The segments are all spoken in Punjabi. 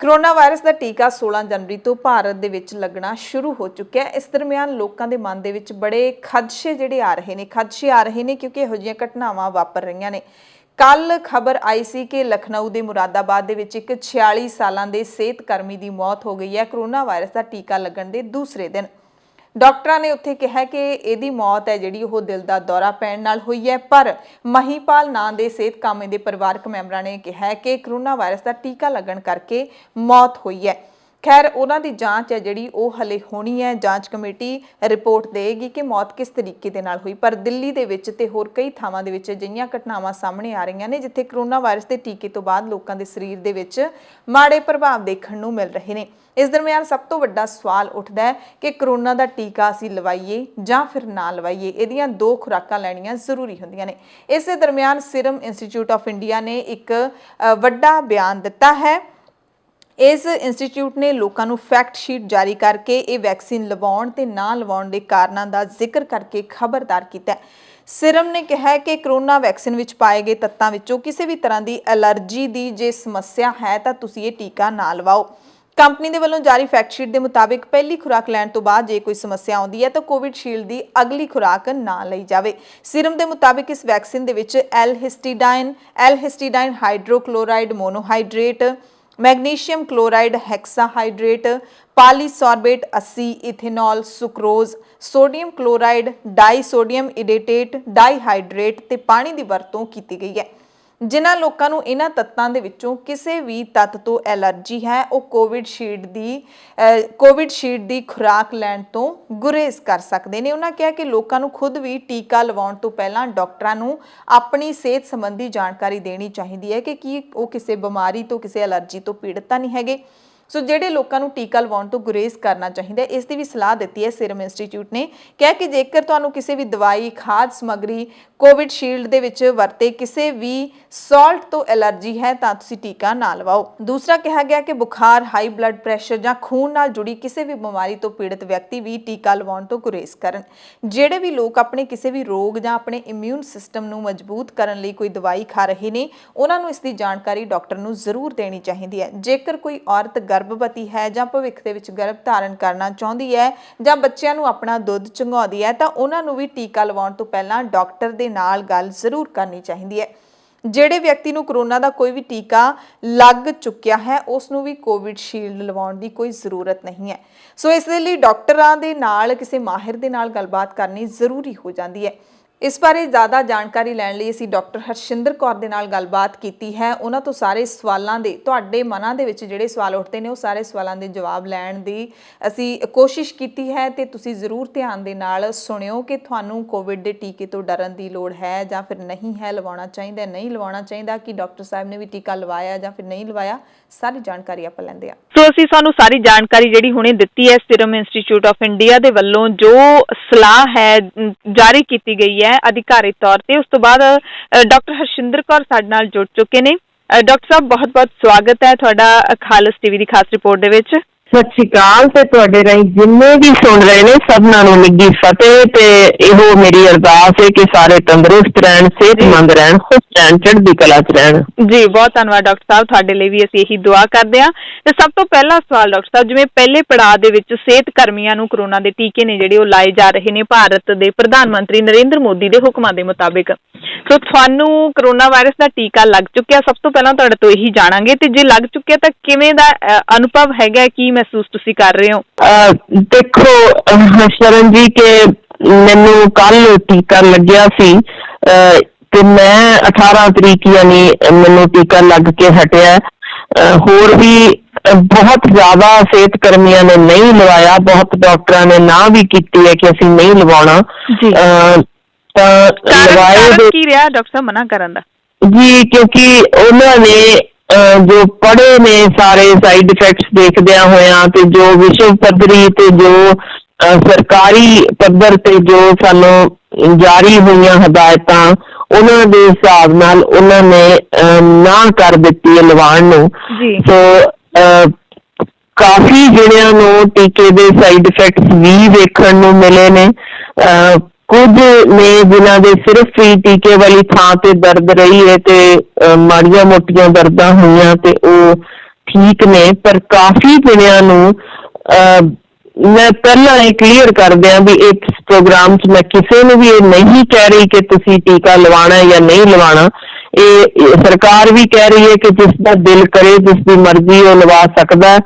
ਕੋਰੋਨਾ ਵਾਇਰਸ ਦਾ ਟੀਕਾ 16 ਜਨਵਰੀ ਤੋਂ ਭਾਰਤ ਦੇ ਵਿੱਚ ਲੱਗਣਾ ਸ਼ੁਰੂ ਹੋ ਚੁੱਕਿਆ ਹੈ। ਇਸ ਦਰਮਿਆਨ ਲੋਕਾਂ ਦੇ ਮਨ ਦੇ ਵਿੱਚ ਬੜੇ ਖਦਸ਼ੇ ਜਿਹੜੇ ਆ ਰਹੇ ਨੇ ਕਿਉਂਕਿ ਇਹੋ ਜਿਹੀਆਂ ਘਟਨਾਵਾਂ ਵਾਪਰ ਰਹੀਆਂ ਨੇ। ਕੱਲ ਖਬਰ ਆਈ ਸੀ ਕਿ ਲਖਨਊ ਦੇ ਮੁਰਾਦਾਬਾਦ ਦੇ ਵਿੱਚ ਇੱਕ 46 ਸਾਲਾਂ ਦੇ ਸਿਹਤ ਕਰਮੀ ਦੀ ਮੌਤ ਹੋ ਗਈ ਹੈ ਕੋਰੋਨਾ ਵਾਇਰਸ ਦਾ ਟੀਕਾ ਲੱਗਣ ਦੇ ਦੂਸਰੇ ਦਿਨ। ਡਾਕਟਰਾਂ ਨੇ ਉੱਥੇ ਕਿਹਾ ਕਿ ਇਹਦੀ ਮੌਤ ਹੈ ਜਿਹੜੀ ਉਹ ਦਿਲ ਦਾ ਦੌਰਾ ਪੈਣ ਨਾਲ ਹੋਈ ਹੈ, ਪਰ ਮਹੀਪਾਲ ਨਾਂ ਦੇ ਸਿਹਤ ਕਾਮੇ ਦੇ ਪਰਿਵਾਰਕ ਮੈਂਬਰਾਂ ਨੇ ਕਿਹਾ ਕਿ ਕੋਰੋਨਾ ਵਾਇਰਸ ਦਾ ਟੀਕਾ ਲੱਗਣ ਕਰਕੇ ਮੌਤ ਹੋਈ ਹੈ। ਖੈਰ ਉਹਨਾਂ ਦੀ ਜਾਂਚ ਹੈ ਜਿਹੜੀ ਉਹ ਹਲੇ ਹੋਣੀ ਹੈ। ਜਾਂਚ ਕਮੇਟੀ ਰਿਪੋਰਟ ਦੇਗੀ ਕਿ ਮੌਤ ਕਿਸ ਤਰੀਕੇ ਦੇ ਨਾਲ ਹੋਈ। ਪਰ ਦਿੱਲੀ ਦੇ ਵਿੱਚ ਤੇ ਹੋਰ ਕਈ ਥਾਵਾਂ ਦੇ ਵਿੱਚ ਅਜਿਹੀਆਂ ਘਟਨਾਵਾਂ ਸਾਹਮਣੇ ਆ ਰਹੀਆਂ ਨੇ ਜਿੱਥੇ ਕੋਰੋਨਾ ਵਾਇਰਸ ਦੇ ਟੀਕੇ ਤੋਂ ਬਾਅਦ ਲੋਕਾਂ ਦੇ ਸਰੀਰ ਦੇ ਵਿੱਚ ਮਾੜੇ ਪ੍ਰਭਾਵ ਦੇਖਣ ਨੂੰ ਮਿਲ ਰਹੇ ਨੇ। ਇਸ ਦਰਮਿਆਨ ਸਭ ਤੋਂ ਵੱਡਾ ਸਵਾਲ ਉੱਠਦਾ ਹੈ ਕਿ ਕੋਰੋਨਾ ਦਾ ਟੀਕਾ ਅਸੀਂ ਲਵਾਈਏ ਜਾਂ ਫਿਰ ਨਾ ਲਵਾਈਏ। ਇਹਦੀਆਂ 2 ਖੁਰਾਕਾਂ ਲੈਣੀਆਂ ਜ਼ਰੂਰੀ ਹੁੰਦੀਆਂ ਨੇ। ਇਸੇ ਦਰਮਿਆਨ ਸੀਰਮ ਇੰਸਟੀਚਿਊਟ ਆਫ ਇੰਡੀਆ ਨੇ ਇੱਕ ਵੱਡਾ ਬਿਆਨ ਦਿੱਤਾ ਹੈ। ਇਸ ਇੰਸਟੀਚਿਊਟ ਨੇ ਲੋਕਾਂ ਨੂੰ ਫੈਕਟ ਸ਼ੀਟ ਜਾਰੀ ਕਰਕੇ ਇਹ ਵੈਕਸੀਨ ਲਵਾਉਣ ਤੇ ਨਾ ਲਵਾਉਣ ਦੇ ਕਾਰਨਾਂ ਦਾ ਜ਼ਿਕਰ ਕਰਕੇ ਖਬਰਦਾਰ ਕੀਤਾ। ਸੀਰਮ ਨੇ ਕਿਹਾ ਕਿ ਕੋਰੋਨਾ ਵੈਕਸੀਨ ਵਿੱਚ ਪਾਏ ਗਏ ਤੱਤਾਂ ਵਿੱਚੋਂ ਕਿਸੇ ਵੀ ਤਰ੍ਹਾਂ ਦੀ ਐਲਰਜੀ ਦੀ ਜੇ ਸਮੱਸਿਆ ਹੈ ਤਾਂ ਤੁਸੀਂ ਇਹ ਟੀਕਾ ਨਾ ਲਵਾਓ। ਕੰਪਨੀ ਦੇ ਵੱਲੋਂ ਜਾਰੀ ਫੈਕਟ ਸ਼ੀਟ ਦੇ ਮੁਤਾਬਿਕ ਪਹਿਲੀ ਖੁਰਾਕ ਲੈਣ ਤੋਂ ਬਾਅਦ ਜੇ ਕੋਈ ਸਮੱਸਿਆ ਆਉਂਦੀ ਹੈ ਤਾਂ ਕੋਵਿਡਸ਼ੀਲਡ ਦੀ ਅਗਲੀ ਖੁਰਾਕ ਨਾ ਲਈ ਜਾਵੇ। ਸੀਰਮ ਦੇ ਮੁਤਾਬਿਕ ਇਸ ਵੈਕਸੀਨ ਦੇ ਵਿੱਚ L histidine hydrochloride monohydrate, magnesium chloride hexahydrate, polysorbate 80, ethanol, sucrose, sodium chloride, disodium edetate, dihydrate ते पानी की वरतों की गई है। जिन्हां लोकां नूं इन्हां तत्तां दे विच्चों किसी भी तत्त तो एलर्जी है वो कोविडशील्ड दी खुराक लैण तो गुरेज कर सकते हैं। उन्होंने कहा कि लोगों को खुद भी टीका लवाउण तो पहलां डॉक्टरां नूं अपनी सेहत संबंधी जानकारी देनी चाहिए है कि वो किसी बीमारी तो किसी एलर्जी तो पीड़ित तां नहीं हैगे। सो ਜਿਹੜੇ ਲੋਕਾਂ ਨੂੰ ਟੀਕਾ ਲਵਾਉਣ ਤੋਂ ਗੁਰੇਜ਼ ਕਰਨਾ ਚਾਹੀਦਾ ਇਸ ਦੀ ਵੀ ਸਲਾਹ ਦਿੱਤੀ ਹੈ ਸੀਰਮ ਇੰਸਟੀਚਿਊਟ ਨੇ। ਕਿਹਾ ਕਿ ਜੇਕਰ ਤੁਹਾਨੂੰ ਕਿਸੇ ਵੀ ਦਵਾਈ, ਖਾਦ ਸਮੱਗਰੀ, ਕੋਵਿਡਸ਼ੀਲਡ ਦੇ ਵਿੱਚ ਵਰਤੇ ਕਿਸੇ ਵੀ ਸਾਲਟ ਤੋਂ ਐਲਰਜੀ ਹੈ ਤਾਂ ਤੁਸੀਂ ਟੀਕਾ ਨਾ ਲਵਾਓ। ਦੂਸਰਾ ਕਿਹਾ ਗਿਆ ਕਿ ਬੁਖਾਰ, ਹਾਈ ਬਲੱਡ ਪ੍ਰੈਸ਼ਰ ਜਾਂ ਖੂਨ ਨਾਲ ਜੁੜੀ ਕਿਸੇ ਵੀ ਬਿਮਾਰੀ ਤੋਂ ਪੀੜਤ ਵਿਅਕਤੀ ਵੀ ਟੀਕਾ ਲਵਾਉਣ ਤੋਂ ਗੁਰੇਜ਼ ਕਰਨ। ਜਿਹੜੇ ਵੀ ਲੋਕ ਆਪਣੇ ਕਿਸੇ ਵੀ ਰੋਗ ਜਾਂ ਆਪਣੇ ਇਮਿਊਨ ਸਿਸਟਮ ਨੂੰ ਮਜ਼ਬੂਤ ਕਰਨ ਲਈ ਕੋਈ ਦਵਾਈ ਖਾ ਰਹੇ ਨੇ ਉਹਨਾਂ ਨੂੰ ਇਸ ਦੀ ਜਾਣਕਾਰੀ ਡਾਕਟਰ ਨੂੰ ਜ਼ਰੂਰ ਦੇਣੀ ਚਾਹੀਦੀ ਹੈ। ਜੇਕਰ ਕੋਈ ਔਰਤ ਗਰਭਵਤੀ ਹੈ ਜਾਂ ਭਵਿੱਖ ਦੇ ਵਿੱਚ ਗਰਭ ਧਾਰਨ ਕਰਨਾ ਚਾਹੁੰਦੀ ਹੈ ਜਾਂ ਬੱਚਿਆਂ ਨੂੰ ਆਪਣਾ ਦੁੱਧ ਚੁੰਘਾਉਂਦੀ ਹੈ ਤਾਂ ਉਹਨਾਂ ਨੂੰ ਵੀ ਟੀਕਾ ਲਵਾਉਣ ਤੋਂ ਪਹਿਲਾਂ ਡਾਕਟਰ ਦੇ ਨਾਲ ਗੱਲ ਜ਼ਰੂਰ ਕਰਨੀ ਚਾਹੀਦੀ ਹੈ। ਜਿਹੜੇ ਵਿਅਕਤੀ ਨੂੰ ਕੋਰੋਨਾ ਦਾ ਕੋਈ ਵੀ ਟੀਕਾ ਲੱਗ ਚੁੱਕਿਆ ਹੈ ਉਸ ਨੂੰ ਵੀ ਕੋਵਿਡਸ਼ੀਲਡ ਲਵਾਉਣ ਦੀ ਕੋਈ ਜ਼ਰੂਰਤ ਨਹੀਂ ਹੈ। ਸੋ ਇਸ ਦੇ ਲਈ ਡਾਕਟਰਾਂ ਦੇ ਨਾਲ ਕਿਸੇ ਮਾਹਿਰ ਦੇ ਨਾਲ ਗੱਲਬਾਤ ਕਰਨੀ ਜ਼ਰੂਰੀ ਹੋ ਜਾਂਦੀ ਹੈ। इस बारे ज़्यादा जानकारी लैण लई असीं डॉक्टर हरशिंदर कौर दे नाल गलबात कीती है। उन्हां तो सारे सवालों के तुहाडे मनां दे विच जिहड़े सवाल उठते हैं वो सारे सवालों के जवाब लैण दी असीं कोशिश कीती है ते तुसीं जरूर ध्यान दे नाल सुणिओ कि तुहानूं कोविड के टीके तो डरन की लोड़ है जां फिर नहीं है, लवाउणा चाहीदा नहीं लवाउणा चाहीदा, कि डॉक्टर साहब ने भी टीका लवाया जां फिर नहीं लवाया, सारी जानकारी आपां लैंदे आ। सो असीं सानूं सारी जानकारी जिहड़ी हुणे दित्ती है सीरम इंस्टीट्यूट ऑफ इंडिया दे वल्लों जो सलाह है जारी कीती गई है अधिकारिक तौर पर। उस तो बाद डॉक्टर हरशिंदर कौर साडे नाल जुड़ चुके ने। डॉक्टर साहब बहुत बहुत स्वागत है तुहाडा खालस टीवी की खास रिपोर्ट दे विच। सत श्री अकाल ते तुहाडे राहीं जिन्ने भी सुन रहे ने सबनां नूं निੱਘੀ फतेह ते इहो मेरी अरदास है कि सारे तंदुरुस्त रहन, सेहतमंद रहन, खुश रहन, चढ़दी कला च रहन। जी बहुत धन्नवाद डॉक्टर साहब, तुहाडे लई भी ਅਸੀਂ ਇਹੀ ਦੁਆ ਕਰਦੇ ਹਾਂ। ਤੇ ਸਭ ਤੋਂ ਪਹਿਲਾ ਸਵਾਲ ਡਾਕਟਰ ਸਾਹਿਬ, ਜਿਵੇਂ ਪਹਿਲੇ ਪੜਾਅ ਦੇ ਵਿੱਚ ਸਿਹਤ ਕਰਮੀਆਂ ਨੂੰ ਕੋਰੋਨਾ ਦੇ ਟੀਕੇ ਨੇ ਜਿਹੜੇ ਉਹ ਲਾਏ ਜਾ ਰਹੇ ਨੇ ਭਾਰਤ ਦੇ ਪ੍ਰਧਾਨ ਮੰਤਰੀ ਨਰਿੰਦਰ ਮੋਦੀ ਦੇ ਹੁਕਮਾਂ ਦੇ ਮੁਤਾਬਿਕ। ਸੋ ਤੁਹਾਨੂੰ ਕੋਰੋਨਾ ਵਾਇਰਸ ਦਾ ਟੀਕਾ ਲੱਗ ਚੁੱਕਿਆ, ਸਭ ਤੋਂ ਪਹਿਲਾਂ ਤੁਹਾਡੇ ਤੋਂ ਇਹੀ ਜਾਣਾਂਗੇ ਤੇ ਜੇ ਲੱਗ ਚੁੱਕਿਆ ਤਾਂ ਕਿਵੇਂ ਦਾ ਅਨੁਭਵ ਹੈਗਾ, ਕੀ ਮਹਿਸੂਸ ਤੁਸੀਂ ਕਰ ਰਹੇ ਹੋ? ਦੇਖੋ ਸ਼ਰਨ ਜੀ ਕਿ ਮੈਨੂੰ ਕੱਲ ਟੀਕਾ ਲੱਗਿਆ ਸੀ ਤੇ ਮੈਂ 18 ਤਰੀਕ यानी ਮੈਨੂੰ ਟੀਕਾ ਲੱਗ ਕੇ ਹਟਿਆ। ਹੋਰ ਵੀ बहुत ज्यादा सेहत कर्मियों ने नहीं लवाया, बहुत डॉक्टरों ने ना भी की है कि असीं नहीं लवाउणा। की रहा डॉक्टर साहब मना करन दा? जी क्योंकि उन्होंने जो पढ़े ने सारे साइड इफेक्ट्स देखदिया होया ते जो विश्व पद्धरी ते जो सरकारी पद्धर ते जो सानू जारी हुई हदायतां उन्होंने दे हिसाब नाल उन्होंने ना कर दित्ती है लवाण नूं। सो काफी जिहड़ियां नूं टीके दे साइड इफेक्ट्स भी वेखण नूं मिले ने। कुछ ने जिन्हां दे सिर्फ ही टीके वाली थां ते दर्द रही है ते माड़ियां मोटियां दर्दां होईयां ते ਠੀਕ ਨੇ, ਪਰ ਕਾਫੀ ਜਣਿਆਂ ਨੂੰ ਮੈਂ ਪਹਿਲਾਂ ਇਹ ਕਲੀਅਰ ਕਰ ਦਿਆਂ ਵੀ ਇਸ ਪ੍ਰੋਗਰਾਮ 'ਚ ਮੈਂ ਕਿਸੇ ਨੂੰ ਵੀ ਇਹ ਨਹੀਂ ਕਹਿ ਰਹੀ ਕਿ ਤੁਸੀਂ ਟੀਕਾ ਲਵਾਉਣਾ ਜਾਂ ਨਹੀਂ ਲਵਾਉਣਾ। ਇਹ ਸਰਕਾਰ ਵੀ ਕਹਿ ਰਹੀ ਹੈ ਕਿ ਜਿਸ ਦਾ ਦਿਲ ਕਰੇ, ਜਿਸ ਦੀ ਮਰਜ਼ੀ ਉਹ ਲਵਾ ਸਕਦਾ,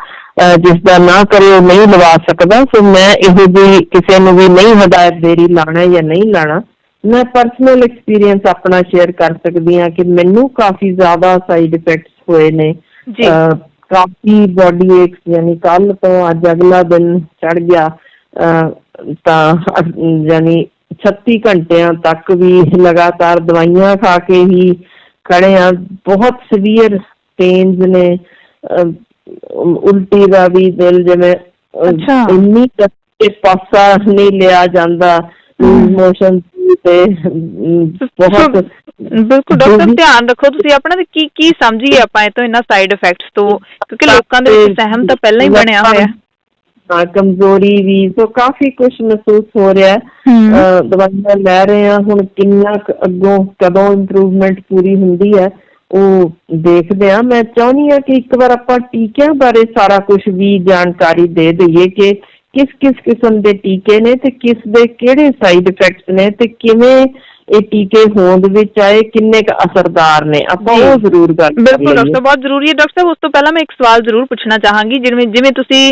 ਜਿਸ ਦਾ ਨਾ ਕਰੇ ਉਹ ਨਹੀਂ ਲਵਾ ਸਕਦਾ। ਸੋ ਮੈਂ ਇਹੋ ਜਿਹੀ ਕਿਸੇ ਨੂੰ ਵੀ ਨਹੀਂ ਹਦਾਇਤ ਦੇ ਰਹੀ ਲਾਣਾ ਜਾਂ ਨਹੀਂ ਲਾਣਾ। ਮੈਂ ਪਰਸਨਲ ਐਕਸਪੀਰੀਅੰਸ ਆਪਣਾ ਸ਼ੇਅਰ ਕਰ ਸਕਦੀ ਹਾਂ ਕਿ ਮੈਨੂੰ ਕਾਫੀ ਜ਼ਿਆਦਾ ਸਾਈਡ ਇਫੈਕਟਸ ਹੋਏ ਨੇ। ਕਾਫੀ ਬੋਡੀ ਏਕਸ, ਯਾਨੀ ਕੱਲ ਤੋਂ ਅੱਜ ਅਗਲਾ ਦਿਨ ਚੜ ਗਿਆ ਤਾਂ ਯਾਨੀ 36 ਘੰਟਿਆਂ ਤੱਕ ਵੀ ਲਗਾਤਾਰ ਦਵਾਈਆਂ ਖਾ ਕੇ ਹੀ ਖੜੇ ਆ। ਬਹੁਤ ਸੀਵੀਅਰ ਪੇਨਸ ਨੇ, ਉਲਟੀ ਦਾ ਵੀ ਦਿਲ ਜਿਵੇਂ ਇੰਨੀ ਪਾਸਾ ਨਹੀਂ ਲਿਆ ਜਾਂਦਾ, ਮੋਸ਼ਨ ਤੇ ਬਹੁਤ। ਬਿਲਕੁਲ ਡਾਕਟਰ, ਧਿਆਨ ਰੱਖੋ ਤੁਸੀਂ ਆਪਣਾ। ਤੇ ਕੀ ਸਮਝੀਏ ਆਪਾਂ ਇਹ ਤੋਂ, ਇਹਨਾਂ ਸਾਈਡ ਇਫੈਕਟਸ ਤੋਂ, ਕਿਉਂਕਿ ਲੋਕਾਂ ਦੇ ਵਿੱਚ ਸਹਿਮ ਤਾਂ ਪਹਿਲਾਂ ਹੀ ਬਣਿਆ ਹੋਇਆ। ਹਾਂ, ਕਮਜ਼ੋਰੀ ਵੀ, ਸੋ ਕਾਫੀ ਕੁਛ ਮਹਿਸੂਸ ਹੋ ਰਿਹਾ। ਦਵਾਈਆਂ ਲੈ ਰਹੇ ਆ, ਹੁਣ ਕਿੰਨਾ ਅੱਗੋਂ ਕਦੋਂ ਇੰਪਰੂਵਮੈਂਟ ਪੂਰੀ ਹੁੰਦੀ ਹੈ ਉਹ ਦੇਖਦੇ ਆ। ਮੈਂ ਚਾਹੁੰਦੀ ਹਾਂ ਕਿ ਇੱਕ ਵਾਰ ਆਪਾਂ ਟੀਕਿਆਂ ਬਾਰੇ ਸਾਰਾ ਕੁਛ ਵੀ ਜਾਣਕਾਰੀ ਦੇ ਦਈਏ ਕਿ ਕਿਸ ਕਿਸਮ ਦੇ ਟੀਕੇ ਨੇ ਤੇ ਕਿਸ ਦੇ ਕਿਹੜੇ ਸਾਈਡ ਇਫੈਕਟਸ ਨੇ ਤੇ ਕਿਵੇਂ ਇਹ ਟੀਕੇ ਹੋਂਦ ਵਿੱਚ ਆਏ, ਕਿੰਨੇ ਕੁ ਅਸਰਦਾਰ ਨੇ, ਆਪਾਂ ਉਹ ਜ਼ਰੂਰ ਗੱਲ ਕਰੀਏ। ਬਿਲਕੁਲ ਡਾਕਟਰ, ਬਹੁਤ ਜ਼ਰੂਰੀ ਹੈ। ਡਾਕਟਰ ਸਾਹਿਬ, ਉਸ ਤੋਂ ਪਹਿਲਾਂ ਮੈਂ ਇੱਕ ਸਵਾਲ ਜ਼ਰੂਰ ਪੁੱਛਣਾ ਚਾਹਾਂਗੀ। ਜਿਵੇਂ ਤੁਸੀਂ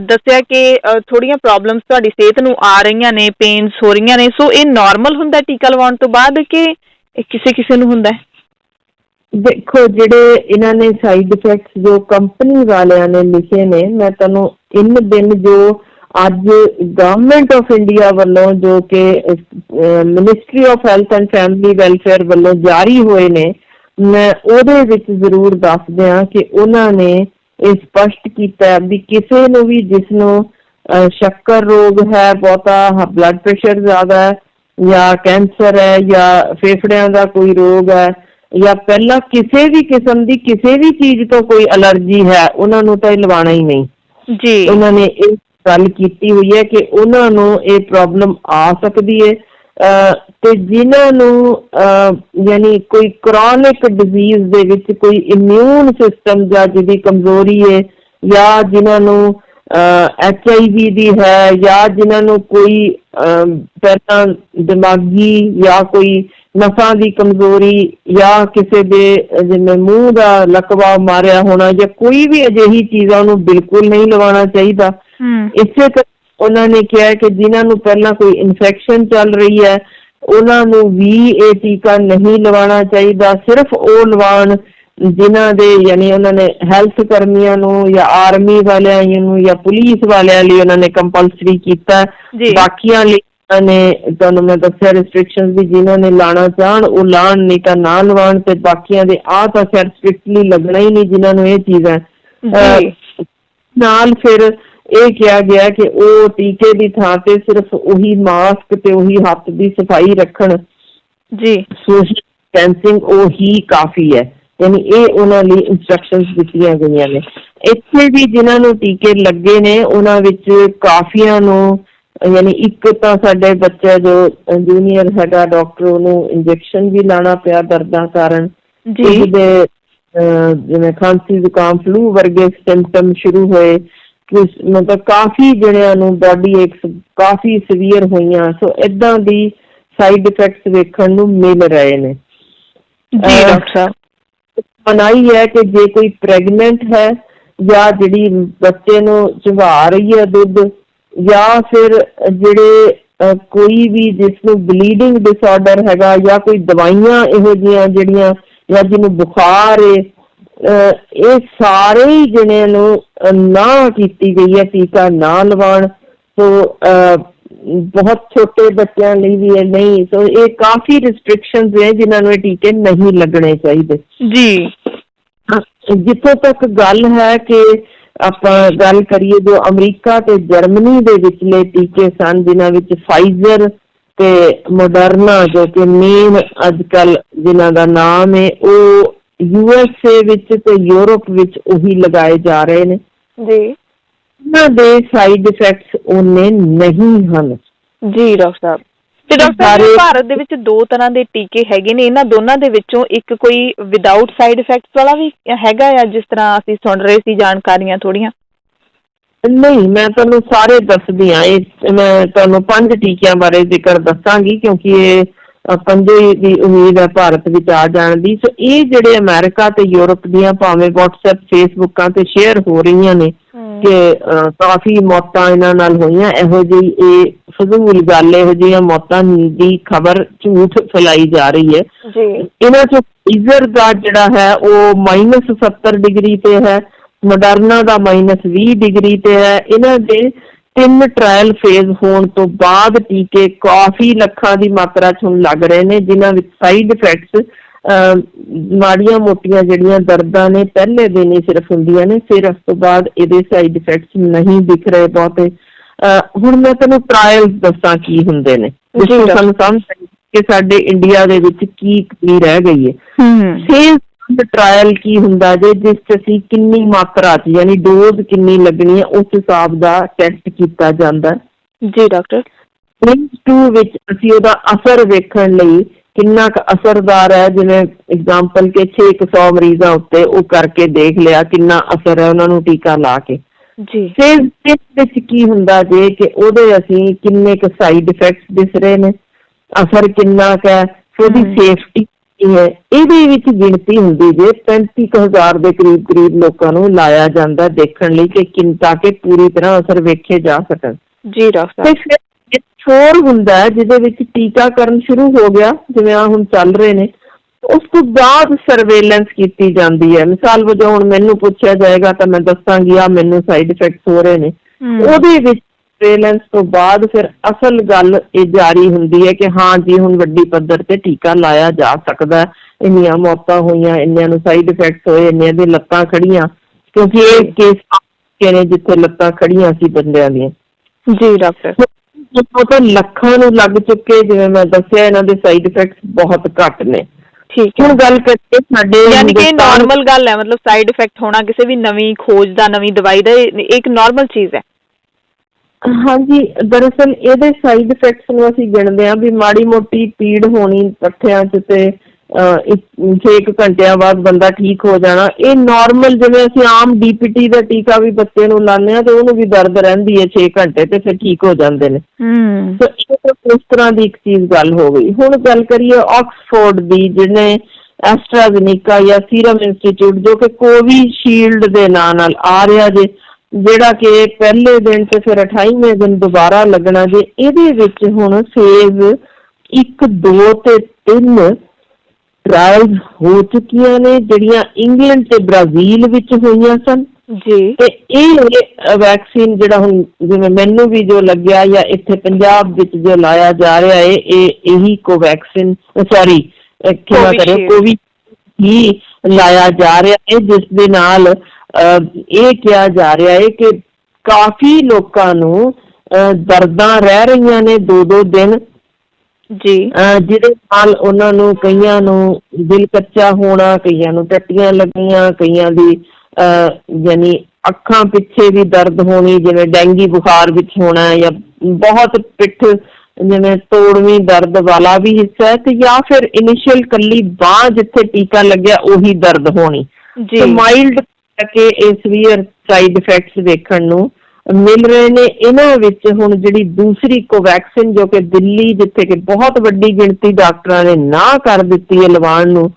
ਦੱਸਿਆ ਕਿ ਥੋੜ੍ਹੀਆਂ ਪ੍ਰੋਬਲਮਸ ਤੁਹਾਡੀ ਸਿਹਤ ਨੂੰ ਆ ਰਹੀਆਂ ਨੇ, ਪੇਨਸ ਹੋ ਰਹੀਆਂ ਨੇ, ਸੋ ਇਹ ਨਾਰਮਲ ਹੁੰਦਾ ਟੀਕਾ ਲਵਾਉਣ ਤੋਂ ਬਾਅਦ ਕਿ ਕਿਸੇ ਨੂੰ ਹੁੰਦਾ? ਦੇਖੋ, ਜਿਹੜੇ ਇਹਨਾਂ ਨੇ ਸਾਈਡ ਇਫੈਕਟਸ ਜੋ ਕੰਪਨੀ ਵਾਲਿਆਂ ਨੇ ਲਿਖੇ ਨੇ, ਮੈਂ ਤੁਹਾਨੂੰ ਇਨ ਦਿਨ ਜੋ ਅੱਜ ਗਵਰਨਮੈਂਟ ਆਫ ਇੰਡੀਆ ਵੱਲੋਂ, ਜੋ ਕਿ ministry of health and family welfare ਵੱਲੋਂ ਜਾਰੀ ਹੋਏ ਨੇ, ਮੈਂ ਉਹਦੇ ਵਿੱਚ ਜ਼ਰੂਰ ਦੱਸ ਦਿਆਂ ਕਿ ਉਹਨਾਂ ਨੇ ਇਹ ਸਪਸ਼ਟ ਕੀਤਾ ਵੀ ਕਿਸੇ ਨੂੰ ਵੀ ਜਿਸ ਨੂੰ ਸ਼ੱਕਰ ਰੋਗ ਹੈ, ਬਹੁਤਾ ਬਲੱਡ ਪ੍ਰੈਸ਼ਰ ਜ਼ਿਆਦਾ ਹੈ, ਜਾਂ ਕੈਂਸਰ ਹੈ, ਜਾਂ ਫੇਫੜਿਆਂ ਦਾ ਕੋਈ ਰੋਗ ਹੈ, ਜਾਂ ਪਹਿਲਾਂ ਕਿਸੇ ਵੀ ਕਿਸਮ ਦੀ ਕਿਸੇ ਵੀ ਚੀਜ਼ ਤੋਂ ਕੋਈ ਅਲਰਜੀ ਹੈ, ਉਹਨਾਂ ਨੂੰ ਤਾਂ ਇਹ ਲਵਾਉਣਾ ਹੀ ਨਹੀਂ ਜੀ। ਉਹਨਾਂ ਨੇ ਇਹ ਗੱਲ ਕੀਤੀ ਹੋਈ ਹੈ ਕਿ ਉਹਨਾਂ ਨੂੰ ਇਹ ਪ੍ਰੋਬਲਮ ਆ ਸਕਦੀ ਹੈ ਤੇ ਜਿਨ੍ਹਾਂ ਨੂੰ ਯਾਨੀ ਕੋਈ ਕ੍ਰੋਨਿਕ ਡਿਜ਼ੀਜ਼ ਦੇ ਵਿੱਚ ਕੋਈ ਇਮਿਊਨ ਸਿਸਟਮ ਜਾਂ ਜਿਹਦੀ ਕਮਜ਼ੋਰੀ ਹੈ, ਜਾਂ ਜਿਨ੍ਹਾਂ ਨੂੰ HIV ਦੀ ਹੈ, ਜਾਂ ਜਿਨ੍ਹਾਂ ਨੂੰ ਕੋਈ ਪਹਿਲਾਂ ਦਿਮਾਗੀ ਜਾਂ ਕੋਈ ਨਸਾਂ ਦੀ ਕਮਜ਼ੋਰੀ, ਜਾਂ ਕਿਸੇ ਦੇ ਜਿਵੇਂ ਮੂੰਹ ਦਾ ਲਕਵਾ ਮਾਰਿਆ ਹੋਣਾ, ਜਾਂ ਕੋਈ ਵੀ ਅਜਿਹੀ ਚੀਜ਼ ਆ, ਉਹਨੂੰ ਬਿਲਕੁਲ ਨਹੀਂ ਲਵਾਉਣਾ ਚਾਹੀਦਾ। ਇਸੇ ਤਰ੍ਹਾਂ ਉਹਨਾਂ ਨੇ ਕਿਹਾ ਕਿ ਜਿਨ੍ਹਾਂ ਨੂੰ ਪਹਿਲਾਂ ਕੋਈ ਇਨਫੈਕਸ਼ਨ ਚੱਲ ਰਹੀ ਹੈ, ਉਹਨਾਂ ਨੂੰ ਵੀ ਇਹ ਟੀਕਾ ਨਹੀਂ ਲਵਾਉਣਾ ਚਾਹੀਦਾ। ਸਿਰਫ ਉਹ ਲਵਾਉਣ ਜਿਨ੍ਹਾਂ ਦੇ, ਯਾਨੀ ਉਹਨਾਂ ਨੇ ਹੈਲਥ ਕਰਮੀਆਂ ਨੂੰ ਜਾਂ ਆਰਮੀ ਵਾਲਿਆਂ ਨੂੰ ਜਾਂ ਪੁਲਿਸ ਵਾਲਿਆਂ ਲਈ ਉਹਨਾਂ ਨੇ ਕੰਪਲਸਰੀ ਕੀਤਾ। ਬਾਕੀਆਂ ਲਈ ਨੇ ਤੁਹਾਨੂੰ ਮੈਂ ਦੱਸਿਆ ਰਿਸਟ੍ਰਿਕਸ਼ਨ ਵੀ, ਜਿਨ੍ਹਾਂ ਨੇ ਲਾਣਾ ਚਾਹਣ ਉਹ ਲਾਣ, ਨਹੀਂ ਤਾਂ ਨਾ ਲਵਾਉਣ। ਤੇ ਬਾਕੀਆਂ ਦੇ ਆਹ ਤਾਂ ਖੈਰ ਸਟ੍ਰਿਕਟਲੀ ਲੱਗਣਾ ਹੀ ਨਹੀਂ ਜਿਨ੍ਹਾਂ ਨੂੰ ਇਹ ਚੀਜ਼ ਹੈ। ਨਾਲ ਫਿਰ ਇਹ ਕਿਹਾ ਗਿਆ ਕਿ ਉਹ ਟੀਕੇ ਦੀ ਥਾਂ ਤੇ ਸਿਰਫ ਉਹੀ ਮਾਸਕ ਤੇ ਉਹੀ ਹੱਥ ਦੀ ਸਫਾਈ ਰੱਖਣ ਜੀ, ਸੋਸ਼ਲ ਡਿਸਟੈਂਸਿੰਗ, ਉਹ ਹੀ ਕਾਫੀ ਹੈ। ਯਾਨੀ ਇਹ ਉਹਨਾਂ ਲਈ ਇੰਸਟਰਕਸ਼ਨਸ ਦਿੱਤੀਆਂ ਗਈਆਂ ਨੇ। ਇੱਥੇ ਵੀ ਜਿਨ੍ਹਾਂ ਨੂੰ ਟੀਕੇ ਲੱਗੇ ਨੇ ਉਹਨਾਂ ਵਿੱਚ ਕਾਫੀਆਂ ਨੂੰ, ਯਾਨੀ ਇੱਕ ਤਾਂ ਸਾਡੇ ਬੱਚਾ ਜੋ ਜੂਨੀਅਰ ਹੈਗਾ ਡਾਕਟਰ, ਉਹਨੂੰ ਇੰਜੈਕਸ਼ਨ ਵੀ ਲਾਉਣਾ ਪਿਆ ਦਰਦਾਂ ਕਾਰਨ। ਜਿਹਦੇ ਜਿਵੇਂ ਖਾਂਸੀ, ਜ਼ੁਕਾਮ, ਫਲੂ ਵਰਗੇ ਸਿੰਪਟਮ ਸ਼ੁਰੂ ਹੋਏ। ਮਤਲਬ ਕਾਫੀ ਜਣਿਆਂ ਨੂੰ ਬੋਡੀ ਏਕਸ ਕਾਫੀ ਸੀਵੀਅਰ ਹੋਈਆਂ। ਸੋ ਏਦਾਂ ਦੀ ਸਾਈਡ ਇਫੈਕਟਸ ਵੇਖਣ ਨੂੰ ਮਿਲ ਰਹੇ ਨੇ। ਮਨਾਹੀ ਹੈ ਕਿ ਜੇ ਕੋਈ ਪ੍ਰੈਗਨੈਂਟ ਹੈ, ਜਾਂ ਜਿਹੜੀ ਬੱਚੇ ਨੂੰ ਚੁੰਘਾ ਰਹੀ ਹੈ ਦੁੱਧ, ਜਾਂ ਫਿਰ ਜਿਹੜੇ ਕੋਈ ਵੀ ਜਿਸ ਨੂੰ ਬਲੀਡਿੰਗ ਡਿਸਆਰਡਰ ਹੈਗਾ, ਜਾਂ ਕੋਈ ਦਵਾਈਆਂ ਇਹੋ ਜਿਹੀਆਂ ਜਿਹੜੀਆਂ, ਜਾਂ ਜਿਹਨੂੰ ਬੁਖਾਰ ਏ, ਇਹ ਸਾਰੇ ਹੀ ਜਣਿਆਂ ਨੂੰ ਨਾ ਕੀਤੀ ਗਈ ਹੈ ਟੀਕਾ ਨਾ ਲਵਾਉਣ। ਸੋ ਬਹੁਤ ਛੋਟੇ ਬੱਚਿਆਂ ਲਈ ਵੀ ਇਹ ਨਹੀਂ। ਸੋ ਇਹ ਕਾਫੀ ਰਿਸਟ੍ਰਿਕਸ਼ਨਸ ਨੇ ਜਿਨ੍ਹਾਂ ਨੂੰ ਇਹ ਟੀਕੇ ਨਹੀਂ ਲੱਗਣੇ ਚਾਹੀਦੇ ਜੀ। ਜਿੱਥੋਂ ਤੱਕ ਗੱਲ ਹੈ ਕਿ ਆਪਾਂ ਗੱਲ ਕਰੀਏ ਜੋ ਅਮਰੀਕਾ ਤੇ ਜਰਮਨੀ ਦੇ ਵਿਚਲੇ ਟੀਕੇ ਸਨ, ਜਿਨ੍ਹਾਂ ਵਿੱਚ ਫਾਈਜ਼ਰ ਤੇ ਮੋਡਰਨਾ ਜੋ ਕਿ ਮੇਨ ਅੱਜ ਕੱਲ ਜਿਨ੍ਹਾਂ ਦਾ ਨਾਮ ਹੈ, ਉਹ USA ਵਿੱਚ ਤੇ ਯੂਰਪ ਵਿੱਚ ਉਹੀ ਲਗਾਏ ਜਾ ਰਹੇ ਨੇ ਜੀ। ਇਹਨਾਂ ਦੇ ਸਾਈਡ ਇਫੈਕਟਸ ਉਹਨੇ ਨਹੀਂ ਹਨ ਜੀ ਡਾਕਟਰ ਸਾਹਿਬ। ਤੇ ਡਾਕਟਰ ਸਾਹਿਬ ਭਾਰਤ ਦੇ ਵਿੱਚ ਦੋ ਤਰ੍ਹਾਂ ਦੇ ਟੀਕੇ ਹੈਗੇ ਨੇ, ਇਹਨਾਂ ਦੋਨਾਂ ਦੇ ਵਿੱਚੋਂ ਇੱਕ ਕੋਈ ਵਿਦਆਊਟ ਸਾਈਡ ਇਫੈਕਟਸ ਵਾਲਾ ਵੀ ਹੈਗਾ ਆ, ਜਿਸ ਤਰ੍ਹਾਂ ਅਸੀਂ ਸੁਣ ਰਹੇ ਸੀ ਜਾਣਕਾਰੀਆਂ ਥੋੜੀਆਂ? ਨਹੀਂ, ਮੈਂ ਤੁਹਾਨੂੰ ਸਾਰੇ ਦੱਸਦੀ ਹਾਂ। ਇਹ ਮੈਂ ਤੁਹਾਨੂੰ 5 ਟੀਕਿਆਂ ਬਾਰੇ ਜ਼ਿਕਰ ਦੱਸਾਂਗੀ, ਕਿਉਂਕਿ ਇਹ ਪੰਜੇ ਦੀ ਉਮੀਦ ਹੈ ਭਾਰਤ ਵਿੱਚ ਆ ਜਾਣ ਦੀ। ਸੋ ਇਹ ਜਿਹੜੇ ਅਮਰੀਕਾ ਤੇ ਯੂਰਪ ਦੀਆਂ ਭਾਵੇਂ WhatsApp ਫੇਸਬੁੱਕਾਂ ਤੇ ਸ਼ੇਅਰ ਹੋ ਰਹੀਆਂ ਨੇ ਕਿ ਕਾਫੀ ਮੌਤਾਂ ਇਹਨਾਂ ਨਾਲ ਹੋਈਆਂ, ਇਹੋ ਜਿਹੀ ਇਹ ਫਜ਼ੂਲ ਗੱਲ, ਇਹੋ ਜਿਹੀਆਂ ਮੌਤਾਂ ਦੀ ਖਬਰ ਝੂਠ ਫੈਲਾਈ ਜਾ ਰਹੀ ਹੈ। ਇਹਨਾਂ ਚੋਂ ਫਾਈਜ਼ਰ ਦਾ ਜਿਹੜਾ ਹੈ ਉਹ -70 ਡਿਗਰੀ ਤੇ ਹੈ, ਮੋਡਰਨਾ ਦਾ -20 ਡਿਗਰੀ ਤੇ ਹੈ। ਇਹਨਾਂ ਦੇ 3 ਟਰਾਇਲ ਫੇਜ਼ ਹੋਣ ਤੋਂ ਬਾਅਦ ਟੀਕੇ ਕਾਫੀ ਲੱਖਾਂ ਦੀ ਮਾਤਰਾ 'ਚ ਹੁਣ ਲੱਗ ਰਹੇ ਨੇ, ਜਿਨ੍ਹਾਂ ਵਿੱਚ ਸਾਈਡ ਇਫੈਕਟਸ ਮਾੜੀਆਂ ਮੋਟੀਆਂ ਜਿਹੜੀਆਂ ਦਰਦਾਂ ਨੇ ਪਹਿਲੇ ਦਿਨ ਹੀ ਸਿਰਫ ਹੁੰਦੀਆਂ ਨੇ, ਫਿਰ ਉਸ ਤੋਂ ਬਾਅਦ ਇਹਦੇ ਸਾਈਡ ਇਫੈਕਟਸ ਨਹੀਂ ਦਿਖ ਰਹੇ ਬਹੁਤੇ। ਹੁਣ ਮੈਂ ਤੁਹਾਨੂੰ ਟਰਾਇਲ ਦੱਸਾਂ ਕੀ ਹੁੰਦੇ ਨੇ, ਜਿਸ ਤੋਂ ਸਾਨੂੰ ਸਮਝ ਕਿ ਸਾਡੇ ਇੰਡੀਆ ਦੇ ਵਿੱਚ ਕੀ ਰਹਿ ਗਈ ਹੈ। ਫੇਜ਼ ਟਰਾਇਲ ਕੀ ਹੁੰਦਾ ਜੇ, ਜਿਸ 'ਚ ਅਸੀਂ ਕਿੰਨੀ ਮਾਤਰਾ 'ਚ ਯਾਨੀ ਡੋਜ਼ ਕਿੰਨੀ ਲੱਗਣੀ ਹੈ ਉਸ ਹਿਸਾਬ ਦਾ ਟੈਸਟ ਕੀਤਾ ਜਾਂਦਾ। ਜੀ ਡਾਕਟਰ। ਫੇਜ਼ 2 ਵਿੱਚ ਅਸੀਂ ਉਹਦਾ ਅਸਰ ਵੇਖਣ ਲਈ ਕਿੰਨਾ ਕੁ ਅਸਰਦਾਰ ਹੈ, ਜਿਵੇਂ ਐਗਜ਼ਾਮਪਲ ਕਿ 600 ਮਰੀਜ਼ਾਂ ਉੱਤੇ ਉਹ ਕਰਕੇ ਦੇਖ ਲਿਆ ਕਿੰਨਾ ਅਸਰ ਹੈ ਉਹਨਾਂ ਨੂੰ ਟੀਕਾ ਲਾ ਕੇ। ਫੇਜ਼ 3 ਵਿੱਚ ਕੀ ਹੁੰਦਾ ਜੇ ਕਿ ਉਹਦੇ ਅਸੀਂ ਕਿੰਨੇ ਕੁ ਸਾਈਡ ਇਫੈਕਟਸ ਦਿਸ ਰਹੇ ਨੇ, ਅਸਰ ਕਿੰਨਾ ਕੁ ਹੈ, ਉਹਦੀ ਸੇਫਟੀ ਹੈ। ਇਹਦੇ ਵਿੱਚ ਗਿਣਤੀ ਹੁੰਦੀ ਜੇ 35,000 ਦੇ ਕਰੀਬ ਲੋਕਾਂ ਨੂੰ ਲਾਇਆ ਜਾਂਦਾ ਦੇਖਣ ਲਈ ਕਿ ਤਾਂ ਕਿ ਪੂਰੀ ਤਰ੍ਹਾਂ ਅਸਰ ਵੇਖੇ ਜਾ ਸਕਣ। ਜੀ ਡਾਕਟਰ। ਤੇ ਫਿਰ 4 ਹੁੰਦਾ ਜਿਹਦੇ ਵਿੱਚ ਟੀਕਾਕਰਨ ਸ਼ੁਰੂ ਹੋ ਗਿਆ, ਜਿਵੇਂ ਆ ਹੁਣ ਚੱਲ ਰਹੇ ਨੇ, ਉਸ ਤੋਂ ਬਾਅਦ ਸਰਵੇਲੈਂਸ ਕੀਤੀ ਜਾਂਦੀ ਹੈ। ਮਿਸਾਲ ਵਜੋਂ ਹੁਣ ਮੈਨੂੰ ਪੁੱਛਿਆ ਜਾਏਗਾ ਤਾਂ ਮੈਂ ਦੱਸਾਂਗੀ ਆ ਮੈਨੂੰ ਸਾਈਡ ਇਫੈਕਟਸ ਹੋ ਰਹੇ ਨੇ, ਉਹਦੇ ਵਿੱਚ ਸਰਵੇਲੈਂਸ ਤੋਂ ਬਾਅਦ ਫਿਰ ਅਸਲ ਗੱਲ ਇਹ ਜਾਰੀ ਹੁੰਦੀ ਹੈ ਕਿ ਹਾਂ ਜੀ ਹੁਣ ਵੱਡੀ ਪੱਧਰ ਤੇ ਟੀਕਾ ਲਾਇਆ ਜਾ ਸਕਦਾ, ਇੰਨੀਆਂ ਮੌਤਾਂ ਹੋਈਆਂ, ਇੰਨਿਆਂ ਨੂੰ ਸਾਈਡ ਇਫੈਕਟਸ ਹੋਏ, ਇੰਨਿਆਂ ਦੀ ਲੱਤਾਂ ਖੜੀਆਂ, ਕਿਉਂਕਿ ਇਹ ਕੇਸ ਨੇ ਜਿੱਥੇ ਲੱਤਾਂ ਖੜੀਆਂ ਸੀ ਬੰਦਿਆਂ ਦੀਆਂ। ਜੀ ਡਾਕਟਰ। ਉਹ ਤਾਂ ਲੱਖਾਂ ਨੂੰ ਲੱਗ ਚੁੱਕੇ, ਜਿਵੇਂ ਮੈਂ ਦੱਸਿਆ ਇਹਨਾਂ ਦੇ ਸਾਈਡ ਇਫੈਕਟਸ ਬਹੁਤ ਘੱਟ ਨੇ। ਠੀਕ ਹੈ। ਹੁਣ ਗੱਲ ਕਰੀਏ ਸਾਡੇ, ਯਾਨੀ ਕਿ ਨਾਰਮਲ ਗੱਲ ਹੈ, ਮਤਲਬ ਸਾਈਡ ਇਫੈਕਟ ਹੋਣਾ ਕਿਸੇ ਵੀ ਨਵੀਂ ਖੋਜ ਦਾ, ਨਵੀਂ ਦਵਾਈ ਦਾ ਇੱਕ ਨਾਰਮਲ ਚੀਜ਼ ਹੈ। ਹਾਂਜੀ, ਦਰਅਸਲ ਇਹਦੇ ਸਾਈਡ ਇਫੈਕਟਸ ਨੂੰ ਅਸੀਂ ਗਿਣਦੇ ਹਾਂ ਵੀ ਮਾੜੀ ਮੋਟੀ ਪੀੜ ਹੋਣੀ ਪੱਠਿਆਂ 'ਚ ਤੇ 6 ਘੰਟਿਆਂ ਬਾਅਦ ਬੰਦਾ ਠੀਕ ਹੋ ਜਾਣਾ, ਇਹ ਨਾਰਮਲ। ਜਿਵੇਂ ਅਸੀਂ ਆਮ DPT ਦਾ ਟੀਕਾ ਵੀ ਬੱਚੇ ਨੂੰ ਲਾਉਂਦੇ ਹਾਂ ਤੇ ਉਹਨੂੰ ਵੀ ਦਰਦ ਰਹਿੰਦੀ ਹੈ 6 ਘੰਟੇ ਤੇ ਫਿਰ ਠੀਕ ਹੋ ਜਾਂਦੇ ਨੇ। ਸੋ ਇਹ ਇਸ ਤਰ੍ਹਾਂ ਦੀ ਇੱਕ ਚੀਜ਼ ਗੱਲ ਹੋ ਗਈ। ਹੁਣ ਗੱਲ ਕਰੀਏ ਆਕਸਫੋਰਡ ਦੀ, ਜਿਹਨੇ ਐਸਟਰਾਜ਼ੇਨੇਕਾ ਜਾਂ ਸੀਰਮ ਇੰਸਟੀਚਿਊਟ, ਜੋ ਕਿ ਕੋਵੀਸ਼ੀਲਡ ਦੇ ਨਾਂ ਨਾਲ ਆ ਰਿਹਾ ਜੇ, ਜਿਹੜਾ ਕਿ ਪਹਿਲੇ ਦਿਨ ਤੇ ਫਿਰ 28ਵੇਂ ਦਿਨ ਦੁਬਾਰਾ ਲੱਗਣਾ ਜੇ। ਇਹਦੇ ਵਿੱਚ ਹੁਣ ਫੇਜ਼ 1, 2 ਤੇ 3 ਟਰਾਇਲਸ ਹੋ ਚੁੱਕੀਆਂ ਨੇ, ਜਿਹੜੀਆਂ ਇੰਗਲੈਂਡ ਤੇ ਬ੍ਰਾਜ਼ੀਲ ਵਿੱਚ ਹੋਈਆਂ ਸਨ। ਜੀ। ਤੇ ਇਹ ਵੈਕਸੀਨ ਜਿਹੜਾ ਹੁਣ ਜਿਵੇਂ ਮੈਨੂੰ ਵੀ ਜੋ ਲੱਗਿਆ ਜਾਂ ਇੱਥੇ ਪੰਜਾਬ ਵਿੱਚ ਜੋ ਲਾਇਆ ਜਾ ਰਿਹਾ ਹੈ, ਇਹੀ ਕੋਵੈਕਸਿਨ ਕੋਵੀ ਹੀ ਲਾਇਆ ਜਾ ਰਿਹਾ ਹੈ, ਜਿਸ ਦੇ ਨਾਲ ਇਹ ਕਿਹਾ ਜਾ ਰਿਹਾ ਹੈ ਕਿ ਕਾਫੀ ਲੋਕਾਂ ਨੂੰ ਦਰਦਾਂ ਰਹਿ ਰਹੀਆਂ ਨੇ 2-2 ਦਿਨ। ਜੀ। ਜਿਹਦੇ ਨਾਲ ਉਹਨਾਂ ਨੂੰ, ਕਈਆਂ ਨੂੰ ਦਿਲ ਕੱਚਾ ਹੋਣਾ, ਕਈਆਂ ਨੂੰ ਟੱਟੀਆਂ ਲੱਗੀਆਂ, ਕਈਆਂ ਦੀ ਯਾਨੀ ਅੱਖਾਂ ਪਿੱਛੇ ਵੀ ਦਰਦ ਹੋਣੀ, ਜਿਵੇਂ ਡੈਂਗੀ ਬੁਖਾਰ ਵਿੱਚ ਹੋਣਾ, ਜਾਂ ਬਹੁਤ ਪਿੱਠ ਜਿਵੇਂ ਤੋੜਵੀਂ ਦਰਦ ਵਾਲਾ ਵੀ ਹਿੱਸਾ ਹੈ, ਤੇ ਜਾਂ ਫਿਰ ਇਨੀਸ਼ੀਅਲ ਕੱਲੀ ਬਾਂਹ ਜਿੱਥੇ ਟੀਕਾ ਲੱਗਿਆ ਉਹੀ ਦਰਦ ਹੋਣੀ। ਮਾਈਲਡ ਕਿ ਇਹ ਸੀਵੀਅਰ ਸਾਈਡ ਇਫੈਕਟਸ ਵੇਖਣ ਨੂੰ ਮਿਲ ਰਹੇ ਨੇ। ਇਹਨਾਂ ਵਿੱਚ ਹੁਣ ਜਿਹੜੀ ਦੂਸਰੀ ਕੋਵੈਕਸਿਨ, ਜੋ ਕਿ ਦਿੱਲੀ, ਜਿੱਥੇ ਕਿ ਬਹੁਤ ਵੱਡੀ ਗਿਣਤੀ ਡਾਕਟਰਾਂ ਨੇ ਨਾ ਕਰ ਦਿੱਤੀ ਹੈ ਲਵਾਉਣ ਨੂੰ,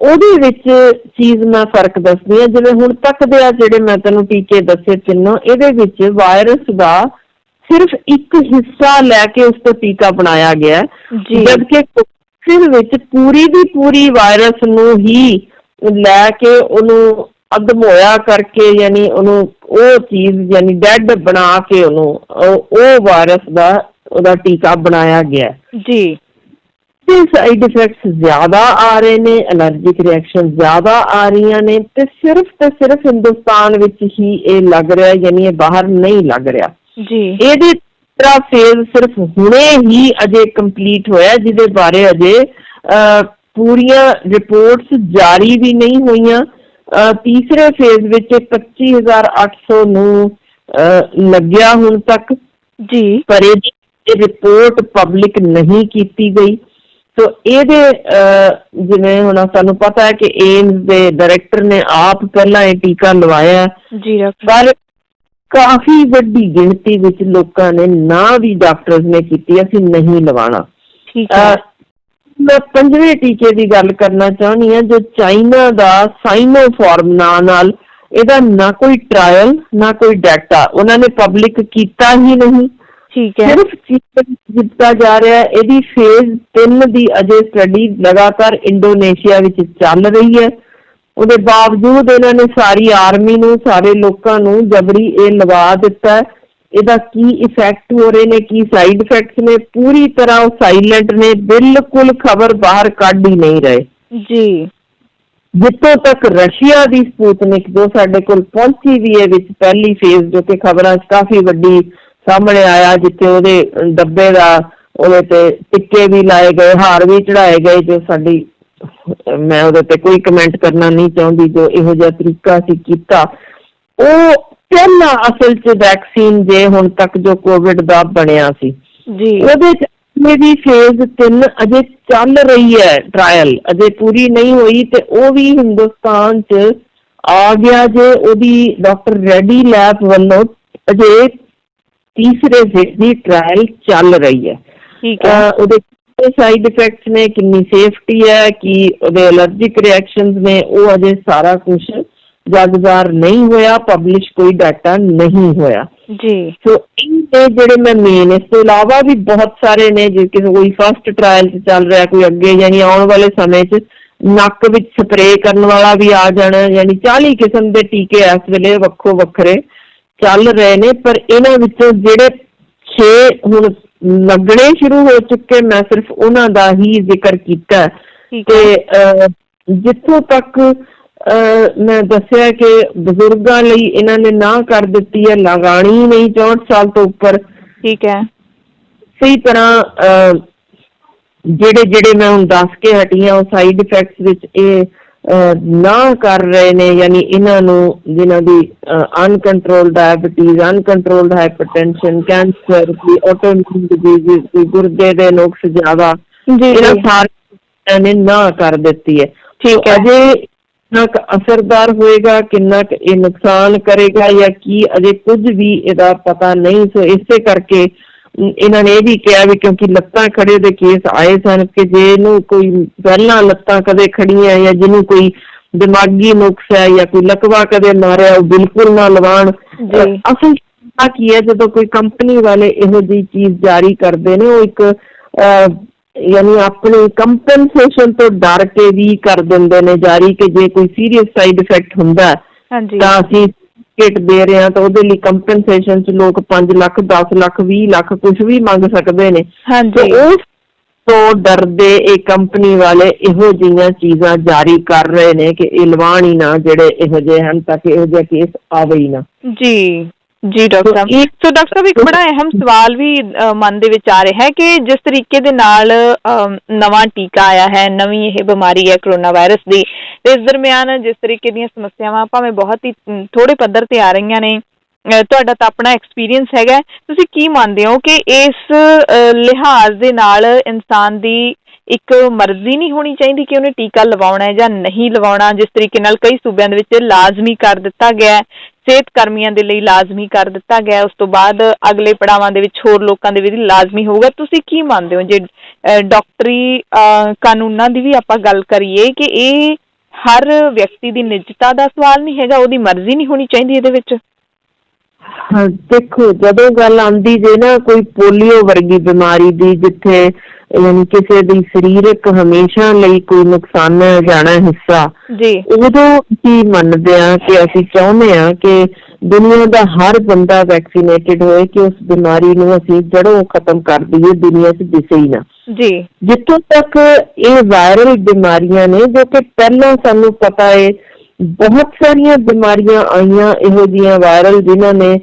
ਉਹਦੇ ਵਿੱਚ ਚੀਜ਼ ਮੈਂ ਫਰਕ ਦੱਸਦੀ ਹਾਂ। ਜਿਵੇਂ ਹੁਣ ਤੱਕ ਦੇ ਆ ਜਿਹੜੇ ਮੈਂ ਤੈਨੂੰ ਟੀਕੇ ਦੱਸੇ ਤਿੰਨੋਂ, ਇਹਦੇ ਵਿੱਚ ਵਾਇਰਸ ਦਾ ਸਿਰਫ ਇੱਕ ਹਿੱਸਾ ਲੈ ਕੇ ਉਸ ਤੋਂ ਟੀਕਾ ਬਣਾਇਆ ਗਿਆ, ਜਦਕਿ ਕੋਵੈਕਸਿਨ ਵਿੱਚ ਪੂਰੀ ਦੀ ਪੂਰੀ ਵਾਇਰਸ ਨੂੰ ਹੀ ਲੈ ਕੇ ਉਹਨੂੰ ਅਧਮੋਇਆ ਕਰਕੇ, ਯਾਨੀ ਉਹਨੂੰ ਉਹ ਚੀਜ਼ ਯਾਨੀ ਡੈਡ ਬਣਾ ਕੇ ਉਹਨੂੰ ਉਹ ਵਾਇਰਸ ਦਾ ਉਹਦਾ ਟੀਕਾ ਬਣਾਇਆ ਗਿਆ। ਜੀ। ਸਾਈਡ ਇਫੈਕਟਸ ਜ਼ਿਆਦਾ ਆ ਰਹੇ ਨੇ, ਐਲਰਜਿਕ ਰਿਐਕਸ਼ਨ ਜ਼ਿਆਦਾ ਆ ਰਹੀਆਂ ਨੇ, ਤੇ ਸਿਰਫ ਹਿੰਦੁਸਤਾਨ ਵਿੱਚ ਹੀ ਇਹ ਲੱਗ ਰਿਹਾ, ਯਾਨੀ ਇਹ ਬਾਹਰ ਨਹੀਂ ਲੱਗ ਰਿਹਾ। ਜੀ। ਇਹਦੇ ਤੀਸਰਾ ਫੇਜ਼ ਸਿਰਫ ਹੁਣੇ ਹੀ ਅਜੇ ਕੰਪਲੀਟ ਹੋਇਆ, ਜਿਹਦੇ ਬਾਰੇ ਅਜੇ ਪੂਰੀਆਂ ਰਿਪੋਰਟਸ ਜਾਰੀ ਵੀ ਨਹੀਂ ਹੋਈਆਂ। ਤੀਸਰੇ ਫੇਜ਼ ਵਿੱਚ 25,800 ਨੂੰ ਲੱਗਿਆ ਹੁਣ ਤੱਕ। ਜੀ। ਪਰ ਇਹਦੀ ਰਿਪੋਰਟ ਪਬਲਿਕ ਨਹੀਂ ਕੀਤੀ ਗਈ। ਸੋ ਇਹਦੇ ਜਿਵੇਂ ਹੁਣ ਸਾਨੂੰ ਪਤਾ ਹੈ ਕਿ ਏਮਸ ਦੇ ਡਾਇਰੈਕਟਰ ਨੇ ਆਪ ਪਹਿਲਾਂ ਇਹ ਟੀਕਾ ਲਵਾਇਆ ਜੀ ਡਾਕਟਰ, ਪਰ ਕਾਫੀ ਵੱਡੀ ਗਿਣਤੀ ਵਿੱਚ ਲੋਕਾਂ ਨੇ ਨਾ ਵੀ ਡਾਕਟਰਸ ਨੇ ਕੀਤੀ ਅਸੀਂ ਨਹੀਂ ਲਵਾਉਣਾ। ਠੀਕ ਹੈ। ਮੈਂ 5ਵੇਂ ਟੀਕੇ ਦੀ ਗੱਲ ਕਰਨਾ ਚਾਹੁੰਦੀ ਹਾਂ ਜੋ ਚਾਈਨਾ ਦਾ ਸਾਈਨੋਫਾਰਮ ਨਾਂ ਨਾਲ, ਇਹਦਾ ਨਾ ਕੋਈ ਟਰਾਇਲ ਨਾ ਕੋਈ ਡਾਟਾ ਉਹਨਾਂ ਨੇ ਪਬਲਿਕ ਕੀਤਾ ਹੀ ਨਹੀਂ। ਠੀਕ ਹੈ। ਸਿਰਫ ਦਿੱਤਾ ਜਾ ਰਿਹਾ। ਇਹਦੀ ਫੇਜ਼ 3 ਦੀ ਅਜੇ ਸਟੱਡੀ ਲਗਾਤਾਰ ਇੰਡੋਨੇਸ਼ੀਆ ਵਿੱਚ ਚੱਲ ਰਹੀ ਹੈ। ਉਹਦੇ ਬਾਵਜੂਦ ਇਹਨਾਂ ਨੇ ਸਾਰੀ ਆਰਮੀ ਨੂੰ, ਸਾਰੇ ਲੋਕਾਂ ਨੂੰ ਜਬਰੀ ਇਹ ਲਵਾ ਦਿੱਤਾ। ਇਹਦਾ ਕੀ ਇਫੈਕਟ ਹੋ ਰਹੇ ਨੇ, ਕੀ ਸਾਈਡ ਇਫੈਕਟਸ ਨੇ, ਪੂਰੀ ਤਰ੍ਹਾਂ ਉਹ ਸਾਇਲੈਂਟ ਨੇ, ਬਿਲਕੁਲ ਖਬਰ ਬਾਹਰ ਕੱਢ ਹੀ ਨਹੀਂ ਰਹੇ ਜੀ। ਜਿੱਥੋਂ ਤੱਕ ਰਸ਼ੀਆ ਦੀ ਸਪੁਤਨਿਕ ਜੋ ਸਾਡੇ ਕੋਲ ਪਹੁੰਚੀ ਵੀ ਹੈ ਵਿੱਚ ਪਹਿਲੀ ਫੇਜ਼, ਜੋ ਕਿ ਖਬਰਾਂ 'ਚ ਕਾਫੀ ਵੱਡੀ ਸਾਹਮਣੇ ਆਇਆ, ਜਿੱਥੇ ਉਹਦੇ ਡੱਬੇ ਦਾ ਉਹਦੇ ਤੇ ਟਿੱਕੇ ਵੀ ਲਾਏ ਗਏ, ਹਾਰ ਵੀ ਚੜਾਏ ਗਏ, ਜੋ ਸਾਡੀ, ਮੈਂ ਉਹਦੇ ਤੇ ਕੋਈ ਕਮੈਂਟ ਕਰਨਾ ਨਹੀਂ ਚਾਹੁੰਦੀ, ਜੋ ਇਹੋ ਜਿਹਾ ਤਰੀਕਾ ਸੀ ਕੀਤਾ। ਉਹ ਪਹਿਲਾ ਅਸਲ 'ਚ ਵੈਕਸੀਨ ਜੇ ਹੁਣ ਤੱਕ ਜੋ ਕੋਵਿਡ ਦਾ ਬਣਿਆ ਸੀ ਜੀ, ਉਹਦੇ 'ਚ ਵੀ ਫੇਜ਼ 3 ਅਜੇ ਚੱਲ ਰਹੀ ਹੈ, ਟਰਾਇਲ ਅਜੇ ਪੂਰੀ ਨਹੀਂ ਹੋਈ, ਤੇ ਉਹ ਵੀ ਹਿੰਦੁਸਤਾਨ 'ਚ ਆ ਗਿਆ ਜੇ। ਉਹਦੀ ਡਾਕਟਰ ਰੈਡੀ ਲੈਬ ਵੱਲੋਂ ਅਜੇ ਤੀਸਰੇ ਫੇਜ਼ ਦੀ ਟਰਾਇਲ ਚੱਲ ਰਹੀ ਹੈ। ਠੀਕ ਹੈ। ਉਹਦੇ ਸਾਈਡ ਇਫੈਕਟਸ ਨੇ, ਕਿੰਨੀ ਸੇਫਟੀ ਹੈ, ਕੀ ਉਹਦੇ ਅਲਰਜਿਕ ਰਿਐਕਸ਼ਨਸ ਨੇ, ਉਹ ਅਜੇ ਸਾਰਾ ਕੁਝ ਜਗਜ਼ਾਰ ਨਹੀਂ ਹੋਇਆ, ਪਬਲਿਸ਼ ਕੋਈ ਡਾਟਾ ਨਹੀਂ ਹੋਇਆ ਜੀ। ਸੋ ਇਹ ਜਿਹੜੇ ਮੈਂ ਮੇਨ, ਇਸ ਤੋਂ ਇਲਾਵਾ ਵੀ ਬਹੁਤ ਸਾਰੇ ਨੇ, ਜੇ ਕਿਸੇ ਕੋਈ ਫਸਟ ਟਰਾਇਲ 'ਚ ਚੱਲ ਰਿਹਾ, ਕੋਈ ਅੱਗੇ ਯਾਨੀ ਆਉਣ ਵਾਲੇ ਸਮੇਂ 'ਚ ਨੱਕ ਵਿੱਚ ਸਪਰੇਅ ਕਰਨ ਵਾਲਾ ਵੀ ਆ ਜਾਣਾ, ਯਾਨੀ 40 ਕਿਸਮ ਦੇ ਟੀਕੇ ਇਸ ਵੇਲੇ ਵੱਖੋ ਵੱਖਰੇ ਚੱਲ ਰਹੇ ਨੇ। ਪਰ ਇਹਨਾਂ ਵਿੱਚੋਂ ਜਿਹੜੇ 6 ਹੁਣ ਲੱਗਣੇ ਸ਼ੁਰੂ ਹੋ ਚੁੱਕੇ, ਮੈਂ ਸਿਰਫ ਉਹਨਾਂ ਦਾ ਹੀ ਜ਼ਿਕਰ ਕੀਤਾ। ਤੇ ਜਿੱਥੋਂ ਤੱਕ ਮੈਂ ਦੱਸਿਆ ਕਿ ਬਜ਼ੁਰਗਾਂ ਲਈ ਇਹਨਾਂ ਨੇ ਨਾ ਕਰ ਦਿੱਤੀ ਹੈ, ਲਗਾਣੀ ਨਹੀਂ 64 ਸਾਲ ਤੋਂ ਉੱਪਰ। ਠੀਕ ਹੈ। ਸਹੀ ਤਰ੍ਹਾਂ ਜਿਹੜੇ ਮੈਂ ਹੁਣ ਦੱਸ ਕੇ ਹਟੀ ਹਾਂ, ਉਹ ਸਾਈਡ ਇਫੈਕਟਸ ਵਿੱਚ ਇਹ ਨਾ ਕਰ ਰਹੇ ਨੇ, ਯਾਨੀ ਇਹਨਾਂ ਨੂੰ ਜਿਨ੍ਹਾਂ ਦੀ uncontrolled diabetes, uncontrolled hypertension, cancer, autoimmune disease, ਗੁਰਦੇ ਦੇ ਨੁਕਸ ਜ਼ਿਆਦਾ, ਇਹਨਾਂ ਸਾਰਿਆਂ ਨੇ ਨਾ ਕਰ ਦਿੱਤੀ ਹੈ। ਠੀਕ ਹੈ। ਅਜੇ ਕਿੰਨਾ ਕੁ ਅਸਰਦਾਰ ਹੋਏਗਾ, ਕਿੰਨਾ ਕੁ ਇਹ ਨੁਕਸਾਨ ਕਰੇਗਾ ਜਾਂ ਕੀ, ਅਜੇ ਕੁਝ ਵੀ ਇਹਦਾ ਪਤਾ ਨਹੀਂ। ਸੋ ਇਸੇ ਕਰਕੇ ਇਹਨਾਂ ਨੇ ਇਹ ਵੀ ਕਿਹਾ ਵੀ ਕਿਉਂਕਿ ਲੱਤਾਂ ਖੜੇ ਦੇ ਕੇਸ ਆਏ ਸਨ ਕਿ ਜੇ ਇਹਨੂੰ ਕੋਈ ਪਹਿਲਾਂ ਲੱਤਾਂ ਕਦੇ ਖੜੀਆਂ ਜਾਂ ਜਿਹਨੂੰ ਕੋਈ ਦਿਮਾਗੀ ਨੁਕਸ ਹੈ ਜਾਂ ਕੋਈ ਲਕਵਾ ਕਦੇ ਮਾਰਿਆ, ਉਹ ਬਿਲਕੁਲ ਨਾ ਲਵਾਉਣ। ਅਸਲ ਕੀ ਹੈ, ਜਦੋਂ ਕੋਈ ਕੰਪਨੀ ਵਾਲੇ ਇਹੋ ਜਿਹੀ ਚੀਜ਼ ਜਾਰੀ ਕਰਦੇ ਨੇ, ਉਹ ਇੱਕ ਯਾਨੀ ਆਪਣੀ ਕੰਪਨਸੇਸ਼ਨ ਤੋਂ ਡਰ ਕੇ ਵੀ ਕਰ ਦਿੰਦੇ ਨੇ ਜਾਰੀ, ਕਿ ਜੇ ਕੋਈ ਸੀਰੀਅਸ ਸਾਈਡ ਇਫੈਕਟ ਹੁੰਦਾ ਤਾਂ ਅਸੀਂ ਟਿਕਟ ਦੇ ਰਹੇ ਹਾਂ, ਤਾਂ ਉਹਦੇ ਲਈ ਕੰਪਨਸੇਸ਼ਨ 'ਚ ਲੋਕ 5 ਲੱਖ, 10 ਲੱਖ, 20 ਲੱਖ ਕੁਝ ਵੀ ਮੰਗ ਸਕਦੇ ਨੇ। ਉਸ ਤੋਂ ਡਰਦੇ ਇਹ ਕੰਪਨੀ ਵਾਲੇ ਇਹੋ ਜਿਹੀਆਂ ਚੀਜ਼ਾਂ ਜਾਰੀ ਕਰ ਰਹੇ ਨੇ ਕਿ ਇਹ ਲਵਾਣ ਹੀ ਨਾ ਜਿਹੜੇ ਇਹੋ ਜਿਹੇ ਹਨ, ਤਾਂ ਕਿ ਇਹੋ ਜਿਹਾ ਕੇਸ ਆਵੇ ਹੀ ਨਾ। ਜੀ ਡਾਕਟਰ ਸਾਹਿਬ, ਸੋ ਡਾਕਟਰ ਸਾਹਿਬ ਇੱਕ ਬੜਾ ਅਹਿਮ ਸਵਾਲ ਵੀ ਮਨ ਦੇ ਵਿੱਚ ਆ ਰਿਹਾ ਹੈ ਕਿ ਜਿਸ ਤਰੀਕੇ ਦੇ ਨਾਲ ਨਵਾਂ ਟੀਕਾ ਆਇਆ ਹੈ, ਨਵੀਂ ਇਹ ਬਿਮਾਰੀ ਹੈ ਕਰੋਨਾ ਵਾਇਰਸ ਦੀ, ਤੇ ਇਸ ਦਰਮਿਆਨ ਜਿਸ ਤਰੀਕੇ ਦੀਆਂ ਸਮੱਸਿਆਵਾਂ ਭਾਵੇਂ ਬਹੁਤ ਹੀ ਥੋੜੇ ਪੱਧਰ ਤੇ ਆ ਰਹੀਆਂ ਨੇ, ਤੁਹਾਡਾ ਤਾਂ ਆਪਣਾ ਐਕਸਪੀਰੀਅੰਸ ਹੈਗਾ, ਤੁਸੀਂ ਕੀ ਮੰਨਦੇ ਹੋ ਕਿ ਇਸ ਲਿਹਾਜ਼ ਦੇ ਨਾਲ ਇਨਸਾਨ ਦੀ ਇੱਕ ਮਰਜ਼ੀ ਨਹੀਂ ਹੋਣੀ ਚਾਹੀਦੀ ਕਿ ਉਹਨੇ ਟੀਕਾ ਲਵਾਉਣਾ ਹੈ ਜਾਂ ਨਹੀਂ ਲਵਾਉਣਾ? ਜਿਸ ਤਰੀਕੇ ਨਾਲ ਕਈ ਸੂਬਿਆਂ ਦੇ ਵਿੱਚ ਲਾਜ਼ਮੀ ਕਰ ਦਿੱਤਾ ਗਿਆ, ਸਿਹਤ ਕਰਮੀਆਂ ਦੇ ਲਈ ਲਾਜ਼ਮੀ ਕਰ ਦਿੱਤਾ ਗਿਆ, ਉਸ ਤੋਂ ਬਾਅਦ ਅਗਲੇ ਪੜਾਵਾਂ ਦੇ ਵਿੱਚ ਹੋਰ ਲੋਕਾਂ ਦੇ ਵੀ ਲਾਜ਼ਮੀ ਹੋਊਗਾ। ਤੁਸੀਂ ਕੀ ਮੰਨਦੇ ਹੋ ਜੇ ਡਾਕਟਰੀ ਕਾਨੂੰਨਾਂ ਦੀ ਵੀ ਆਪਾਂ ਗੱਲ ਕਰੀਏ ਕਿ ਇਹ ਹਰ ਵਿਅਕਤੀ ਦੀ ਨਿੱਜਤਾ ਦਾ ਸਵਾਲ ਨਹੀਂ ਹੈਗਾ, ਉਹਦੀ ਮਰਜ਼ੀ ਨਹੀਂ ਹੋਣੀ ਚਾਹੀਦੀ ਇਹਦੇ ਵਿੱਚ? ਦੇਖੋ, ਜਦੋਂ ਗੱਲ ਆਉਂਦੀ ਜੇ ਨਾ ਕੋਈ ਪੋਲੀਓ ਵਰਗੀ ਬਿਮਾਰੀ ਦੀ, ਜਿੱਥੇ ਯਾਨੀ ਕਿਸੇ ਦੀ ਸਰੀਰਕ ਹਮੇਸ਼ਾ ਲਈ ਕੋਈ ਨੁਕਸਾਨਿਆ ਜਾਣਾ ਹਿੱਸਾ, ਉਦੋਂ ਹੀ ਮੰਨਦੇ ਆ ਕਿ ਅਸੀਂ ਚਾਹੁੰਦੇ ਹਾਂ ਕਿ ਦੁਨੀਆ ਦਾ ਹਰ ਬੰਦਾ ਵੈਕਸੀਨੇਟਡ ਹੋਏ, ਕਿ ਉਸ ਬਿਮਾਰੀ ਨੂੰ ਅਸੀਂ ਜੜੋਂ ਖਤਮ ਕਰ ਦਈਏ, ਦੁਨੀਆ 'ਚ ਦਿਸੇ ਹੀ ਨਾ। ਜਿੱਥੋਂ ਤੱਕ ਇਹ ਵਾਇਰਲ ਬਿਮਾਰੀਆਂ ਨੇ, ਜੋ ਕਿ ਪਹਿਲਾਂ ਸਾਨੂੰ ਪਤਾ ਹੈ ਬਹੁਤ ਸਾਰੀਆਂ ਬਿਮਾਰੀਆਂ ਆਈਆਂ ਇਹੋ ਜਿਹੀਆਂ ਵਾਇਰਲ, ਜਿਨ੍ਹਾਂ ਨੇ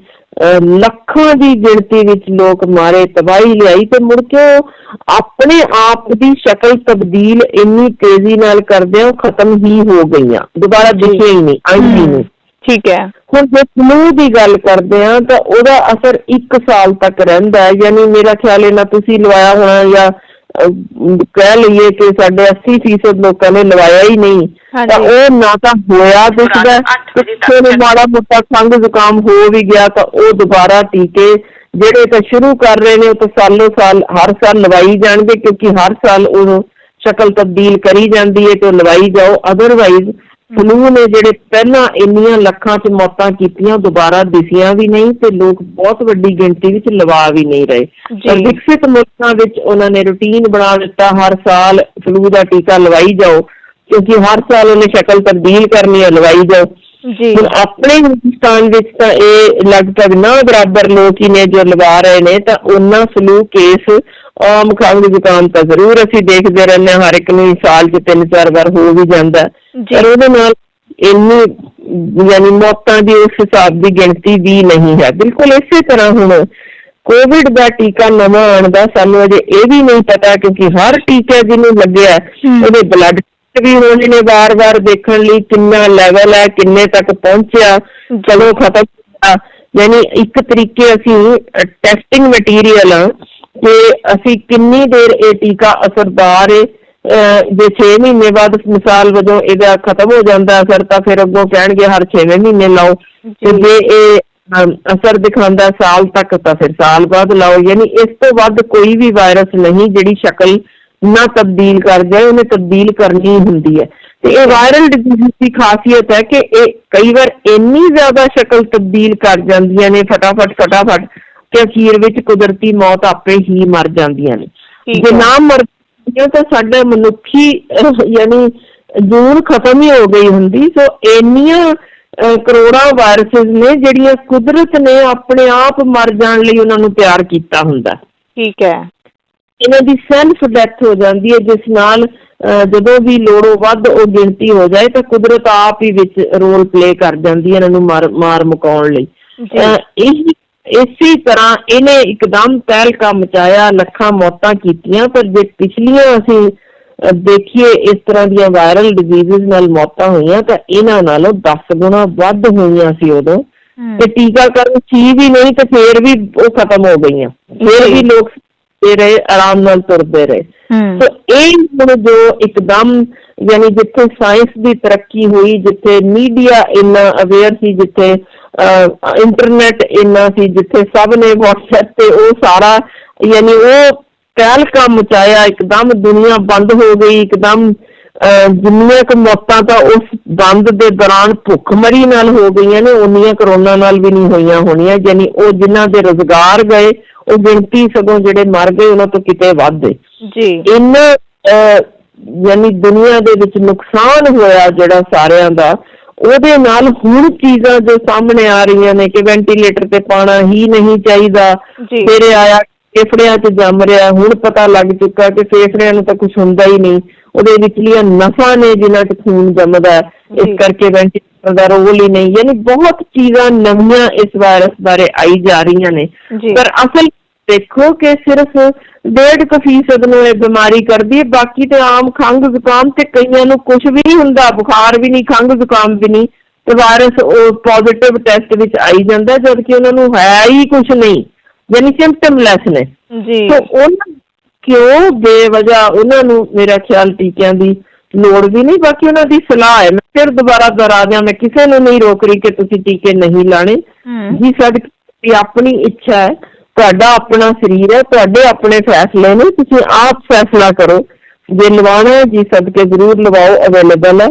ਲੱਖਾਂ ਦੀ ਗਿਣਤੀ ਵਿੱਚ ਲੋਕ ਮਾਰੇ, ਤਬਾਹੀ ਲਿਆਈ, ਤੇ ਮੁੜ ਕੇ ਉਹ ਆਪਣੇ ਆਪ ਦੀ ਸ਼ਕਲ ਤਬਦੀਲ ਇੰਨੀ ਤੇਜ਼ੀ ਨਾਲ ਕਰਦੇ ਉਹ ਖਤਮ ਹੀ ਹੋ ਗਈਆਂ, ਦੁਬਾਰਾ ਦਿਖੇ ਹੀ ਨਹੀਂ, ਆਈ ਹੀ ਨਹੀਂ। ਠੀਕ ਹੈ। ਹੁਣ ਜੇ ਫਲੂ ਦੀ ਗੱਲ ਕਰਦੇ ਹਾਂ ਤਾਂ ਉਹਦਾ ਅਸਰ 1 ਸਾਲ ਤੱਕ ਰਹਿੰਦਾ ਹੈ, ਯਾਨੀ ਮੇਰਾ ਖਿਆਲ ਹੈ ਨਾ ਤੁਸੀਂ ਲਵਾਇਆ ਹੋਣਾ ਜਾਂ ਕਹਿ ਲਈਏ ਕਿ ਸਾਡੇ 80% ਲੋਕਾਂ ਨੇ ਲਵਾਇਆ ਹੀ ਨਹੀਂ, ਤਾਂ ਉਹ ਨਾ ਤਾਂ ਹੋਇਆ ਦਿਸਦਾ, ਕਿਸੇ ਨੂੰ ਮਾੜਾ ਮੋਟਾ ਖੰਘ ਜ਼ੁਕਾਮ ਹੋ ਵੀ ਗਿਆ ਤਾਂ ਉਹ ਦੁਬਾਰਾ ਟੀਕੇ ਜਿਹੜੇ ਤਾਂ ਸ਼ੁਰੂ ਕਰ ਰਹੇ ਨੇ ਉਹ ਤਾਂ ਸਾਲੋਂ ਸਾਲ ਹਰ ਸਾਲ ਲਵਾਈ ਜਾਣਗੇ, ਕਿਉਂਕਿ ਹਰ ਸਾਲ ਉਹ ਸ਼ਕਲ ਤਬਦੀਲ ਕਰੀ ਜਾਂਦੀ ਹੈ ਤੇ ਉਹ ਲਵਾਈ ਜਾਓ। ਅਦਰਵਾਈਜ਼ ਫਲੂ ਨੇ ਜਿਹੜੇ ਪਹਿਲਾਂ ਇੰਨੀਆਂ ਲੱਖਾਂ 'ਚ ਮੌਤਾਂ ਕੀਤੀਆਂ ਦੁਬਾਰਾ ਦਿਸੀਆਂ ਵੀ ਨਹੀਂ ਤੇ ਲੋਕ ਬਹੁਤ ਵੱਡੀ ਗਿਣਤੀ ਵਿੱਚ ਲਵਾ ਵੀ ਨਹੀਂ ਰਹੇ। ਪਰ ਵਿਕਸਿਤ ਮੁਲਕਾਂ ਵਿੱਚ ਉਹਨਾਂ ਨੇ ਰੂਟੀਨ ਬਣਾ ਦਿੱਤਾ, ਹਰ ਸਾਲ ਫਲੂ ਦਾ ਟੀਕਾ ਲਵਾਈ ਜਾਓ, ਕਿਉਂਕਿ ਹਰ ਸਾਲ ਉਹਨੇ ਸ਼ਕਲ ਤਬਦੀਲ ਕਰਨੀ ਹੈ, ਲਵਾਈ ਜਾਓ। ਹੁਣ ਆਪਣੇ ਹਿੰਦੁਸਤਾਨ ਵਿੱਚ ਤਾਂ ਇਹ ਲਗਭਗ ਨਾ ਬਰਾਬਰ ਲੋਕ ਹੀ ਨੇ ਜੋ ਲਵਾ ਰਹੇ ਨੇ, ਤਾਂ ਉਹਨਾਂ ਫਲੂ ਕੇਸ ਆਮ ਖੰਘ ਜ਼ੁਕਾਮ ਤਾਂ ਜ਼ਰੂਰ ਅਸੀਂ ਦੇਖਦੇ ਰਹਿੰਦੇ ਹਾਂ, ਹਰ ਇੱਕ ਨੂੰ ਸਾਲ 'ਚ 3-4 ਵਾਰ ਹੋ ਵੀ ਜਾਂਦਾ, ਪਰ ਉਹਦੇ ਨਾਲ ਇੰਨੀ ਯਾਨੀ ਮੌਤਾਂ ਦੀ ਉਸ ਹਿਸਾਬ ਦੀ ਗਿਣਤੀ ਵੀ ਨਹੀਂ ਹੈ। ਬਿਲਕੁਲ ਇਸੇ ਤਰ੍ਹਾਂ ਹੁਣ ਕੋਵਿਡ ਦਾ ਟੀਕਾ ਨਵਾਂ ਆਉਣ ਦਾ ਸਾਨੂੰ ਅਜੇ ਇਹ ਵੀ ਨਹੀਂ ਪਤਾ, ਕਿਉਂਕਿ ਹਰ ਟੀਕਾ ਜਿਹਨੂੰ ਲੱਗਿਆ ਉਹਦੇ ਬਲੱਡ ਵੀ ਹੋਣੇ ਨੇ ਵਾਰ-ਵਾਰ ਦੇਖਣ ਲਈ ਕਿੰਨਾ ਲੈਵਲ ਹੈ, ਕਿੰਨੇ ਤੱਕ ਪਹੁੰਚਿਆ, ਕਦੋਂ ਖਤਮ ਹੋਇਆ। ਯਾਨੀ ਇੱਕ ਤਰੀਕੇ ਅਸੀਂ ਟੈਸਟਿੰਗ ਮਟੀਰੀਅਲ ਆ ਕਿ ਅਸੀਂ ਕਿੰਨੀ ਦੇਰ ਇਹ ਟੀਕਾ ਅਸਰਦਾਰ ਹੈ। ਜੇ 6 ਮਹੀਨੇ ਬਾਅਦ ਮਿਸਾਲ ਵਜੋਂ ਇਹਦਾ ਖਤਮ ਹੋ ਜਾਂਦਾ ਅਸਰ, ਤਾਂ ਫਿਰ ਅੱਗੋਂ ਕਹਿਣਗੇ ਹਰ 6ਵੇਂ ਮਹੀਨੇ ਲਾਓ, ਤੇ ਜੇ ਇਹ ਅਸਰ ਦਿਖਾਉਂਦਾ ਸਾਲ ਤੱਕ ਤਾਂ ਫਿਰ ਸਾਲ ਬਾਅਦ ਲਾਓ। ਯਾਨੀ ਇਸ ਤੋਂ ਵੱਧ ਕੋਈ ਵੀ ਵਾਇਰਸ ਨਹੀਂ ਜਿਹੜੀ ਸ਼ਕਲ ਨਾ ਤਬਦੀਲ ਕਰ ਜਾਏ, ਉਹਨੇ ਤਬਦੀਲ ਕਰਨੀ ਹੁੰਦੀ ਹੈ। ਤੇ ਇਹ ਵਾਇਰਲ ਡਿਜ਼ੀਜ਼ ਦੀ ਖਾਸੀਅਤ ਹੈ ਕਿ ਇਹ ਕਈ ਵਾਰ ਇੰਨੀ ਜ਼ਿਆਦਾ ਸ਼ਕਲ ਤਬਦੀਲ ਕਰ ਜਾਂਦੀਆਂ ਨੇ ਫਟਾਫਟ ਕਿ ਅਖੀਰ ਵਿੱਚ ਕੁਦਰਤੀ ਮੌਤ ਆਪੇ ਹੀ ਮਰ ਜਾਂਦੀਆਂ ਨੇ। ਜੇ ਨਾ ਮਰਦੀਆਂ ਤਾਂ ਸਾਡਾ ਮਨੁੱਖੀ ਯਾਨੀ ਜੂਨ ਖਤਮ ਹੀ ਹੋ ਗਈ ਹੁੰਦੀ। ਸੋ ਇੰਨੀਆਂ ਕਰੋੜਾਂ ਵਾਇਰਸਿਸ ਨੇ ਜਿਹੜੀਆਂ ਕੁਦਰਤ ਨੇ ਆਪਣੇ ਆਪ ਮਰ ਜਾਣ ਲਈ ਉਹਨਾਂ ਨੂੰ ਤਿਆਰ ਕੀਤਾ ਹੁੰਦਾ। ਠੀਕ ਹੈ। ਇਹਨਾਂ ਦੀ ਸੈਲਫ ਡੈਥ ਹੋ ਜਾਂਦੀ ਹੈ, ਜਿਸ ਨਾਲ ਜਦੋਂ ਵੀ ਲੋੜੋਂ ਵੱਧ ਉਹ ਗਿਣਤੀ ਹੋ ਜਾਏ ਤਾਂ ਕੁਦਰਤ ਆਪ ਹੀ ਵਿੱਚ ਰੋਲ ਪਲੇ ਕਰ ਜਾਂਦੀ ਹੈ ਇਹਨਾਂ ਨੂੰ ਮਾਰ ਮੁਕਾਉਣ ਲਈ। ਇਸੇ ਤਰ੍ਹਾਂ ਇਹਨੇ ਇੱਕਦਮ ਤਹਿਲਕਾ ਮਚਾਇਆ, ਲੱਖਾਂ ਮੌਤਾਂ ਕੀਤੀਆਂ। ਪਰ ਜੇ ਪਿਛਲੀਆਂ ਅਸੀਂ ਦੇਖੀਏ ਇਸ ਤਰ੍ਹਾਂ ਦੀਆਂ ਵਾਇਰਲ ਡਿਜ਼ੀਜ਼ ਨਾਲ ਮੌਤਾਂ ਹੋਈਆਂ ਤਾਂ ਇਹਨਾਂ ਨਾਲੋਂ 10 ਗੁਣਾ ਵੱਧ ਹੋਈਆਂ ਸੀ ਉਦੋਂ, ਤੇ ਟੀਕਾਕਰਨ ਸੀ ਵੀ ਨਹੀਂ ਤੇ ਫੇਰ ਵੀ ਉਹ ਖਤਮ ਹੋ ਗਈਆਂ, ਫੇਰ ਵੀ ਲੋਕ ਰਹੇ ਆਰਾਮ ਨਾਲ ਤੁਰਦੇ ਰਹੇ। ਸੋ ਇਹ ਹੁਣ ਜੋ ਇੱਕਦਮ ਯਾਨੀ ਜਿੱਥੇ ਸਾਇੰਸ ਦੀ ਤਰੱਕੀ ਹੋਈ, ਜਿੱਥੇ ਮੀਡੀਆ ਇੰਨਾ ਅਵੇਅਰ ਸੀ, ਜਿੱਥੇ ਇੰਟਰਨੈਟ ਇੰਨਾ ਸੀ, ਜਿੱਥੇ ਸਭ ਨੇ WhatsApp ਤੇ ਉਹ ਸਾਰਾ ਯਾਨੀ ਉਹ ਤਹਿਲਕਾ ਮਚਾਇਆ, ਇੱਕਦਮ ਦੁਨੀਆ ਬੰਦ ਹੋ ਗਈ। ਇੱਕਦਮ ਜਿੰਨੀਆਂ ਕੁ ਮੌਤਾਂ ਤਾਂ ਉਸ ਬੰਦ ਦੇ ਦੌਰਾਨ ਭੁੱਖਮਰੀ ਨਾਲ ਹੋ ਗਈਆਂ ਨੇ, ਉਨੀਆਂ ਕਰੋਨਾ ਨਾਲ ਵੀ ਨਹੀਂ ਹੋਈਆਂ ਹੋਣੀਆਂ। ਯਾਨੀ ਉਹ ਜਿਨ੍ਹਾਂ ਦੇ ਰੁਜ਼ਗਾਰ ਗਏ ਉਹ ਗਿਣਤੀ ਸਗੋਂ ਜਿਹੜੇ ਮਰ ਗਏ ਉਹਨਾਂ ਤੋਂ ਕਿਤੇ ਵੱਧ ਇਹਨਾਂ ਯਾਨੀ ਦੁਨੀਆ ਦੇ ਵਿੱਚ ਨੁਕਸਾਨ ਹੋਇਆ ਜਿਹੜਾ ਸਾਰਿਆਂ ਦਾ। ਉਹਦੇ ਨਾਲ ਹੁਣ ਚੀਜ਼ਾਂ ਜੋ ਸਾਹਮਣੇ ਆ ਰਹੀਆਂ ਨੇ ਕਿ ਵੈਂਟੀਲੇਟਰ ਤੇ ਪਾਉਣਾ ਹੀ ਨਹੀਂ ਚਾਹੀਦਾ, ਫਿਰ ਆਇਆ ਫੇਫੜਿਆਂ 'ਚ ਜੰਮ ਰਿਹਾ। ਹੁਣ ਪਤਾ ਲੱਗ ਚੁੱਕਾ ਕਿ ਫੇਫੜਿਆਂ ਨੂੰ ਤਾਂ ਕੁਛ ਹੁੰਦਾ ਹੀ ਨਹੀਂ, ਉਹਦੇ ਵਿਚਲੀਆਂ ਨਸਾਂ ਨੇ ਜਿਨ੍ਹਾਂ 'ਚ ਖੂਨ ਜੰਮਦਾ, ਇਸ ਕਰਕੇ ਵੈਂਟੀਲੇਟਰ ਦਾ ਰੋਲ ਹੀ ਨਹੀਂ। ਯਾਨੀ ਬਹੁਤ ਚੀਜ਼ਾਂ ਨਵੀਆਂ ਇਸ ਵਾਇਰਸ ਬਾਰੇ ਆਈ ਜਾ ਰਹੀਆਂ ਨੇ। ਪਰ ਅਸਲ ਦੇਖੋ ਕਿ ਸਿਰਫ 1.5% ਨੂੰ ਇਹ ਬਿਮਾਰੀ ਕਰਦੀ ਹੈ, ਬਾਕੀ ਤੇ ਆਮ ਖੰਘ ਜ਼ੁਕਾਮ ਤੇ ਕਈਆਂ ਨੂੰ ਕੁਛ ਵੀ ਨਹੀਂ ਹੁੰਦਾ, ਬੁਖਾਰ ਵੀ ਨਹੀਂ, ਖੰਘ ਜ਼ੁਕਾਮ ਵੀ ਨਹੀਂ, ਤੇ ਵਾਇਰਸ ਉਹ ਪੋਜ਼ਿਟਿਵ ਟੈਸਟ ਵਿੱਚ ਆਈ ਜਾਂਦਾ ਜਦਕਿ ਉਹਨਾਂ ਨੂੰ ਹੈ ਹੀ ਕੁਛ ਨਹੀਂ, ਯਾਨੀ ਸਿੰਪਟਮਲੈਸ ਨੇ। ਸੋ ਉਹਨਾਂ ਕਿਉਂ ਬੇਵਜ੍ਹਾ ਉਹਨਾਂ ਨੂੰ ਮੇਰਾ ਖਿਆਲ ਟੀਕਿਆਂ ਦੀ ਲੋੜ ਵੀ ਨਹੀਂ। ਬਾਕੀ ਉਹਨਾਂ ਦੀ ਸਲਾਹ ਹੈ, ਮੈਂ ਫਿਰ ਦੁਬਾਰਾ ਦੁਹਰਾ ਦਿਆਂ, ਮੈਂ ਕਿਸੇ ਨੂੰ ਨਹੀਂ ਰੋਕ ਰਹੀ ਕਿ ਤੁਸੀਂ ਟੀਕੇ ਨਹੀਂ ਲਾਣੇ ਜੀ, ਸਾਡੀ ਆਪਣੀ ਇੱਛਾ ਹੈ, ਤੁਹਾਡਾ ਆਪਣਾ ਸਰੀਰ ਹੈ, ਤੁਹਾਡੇ ਆਪਣੇ ਫੈਸਲੇ ਨੇ, ਤੁਸੀਂ ਆਪ ਫੈਸਲਾ ਕਰੋ। ਜੇ ਲਵਾਉਣਾ ਜੀ ਸਦਕੇ ਜ਼ਰੂਰ ਲਵਾਓ, ਅਵੇਲੇਬਲ ਹੈ,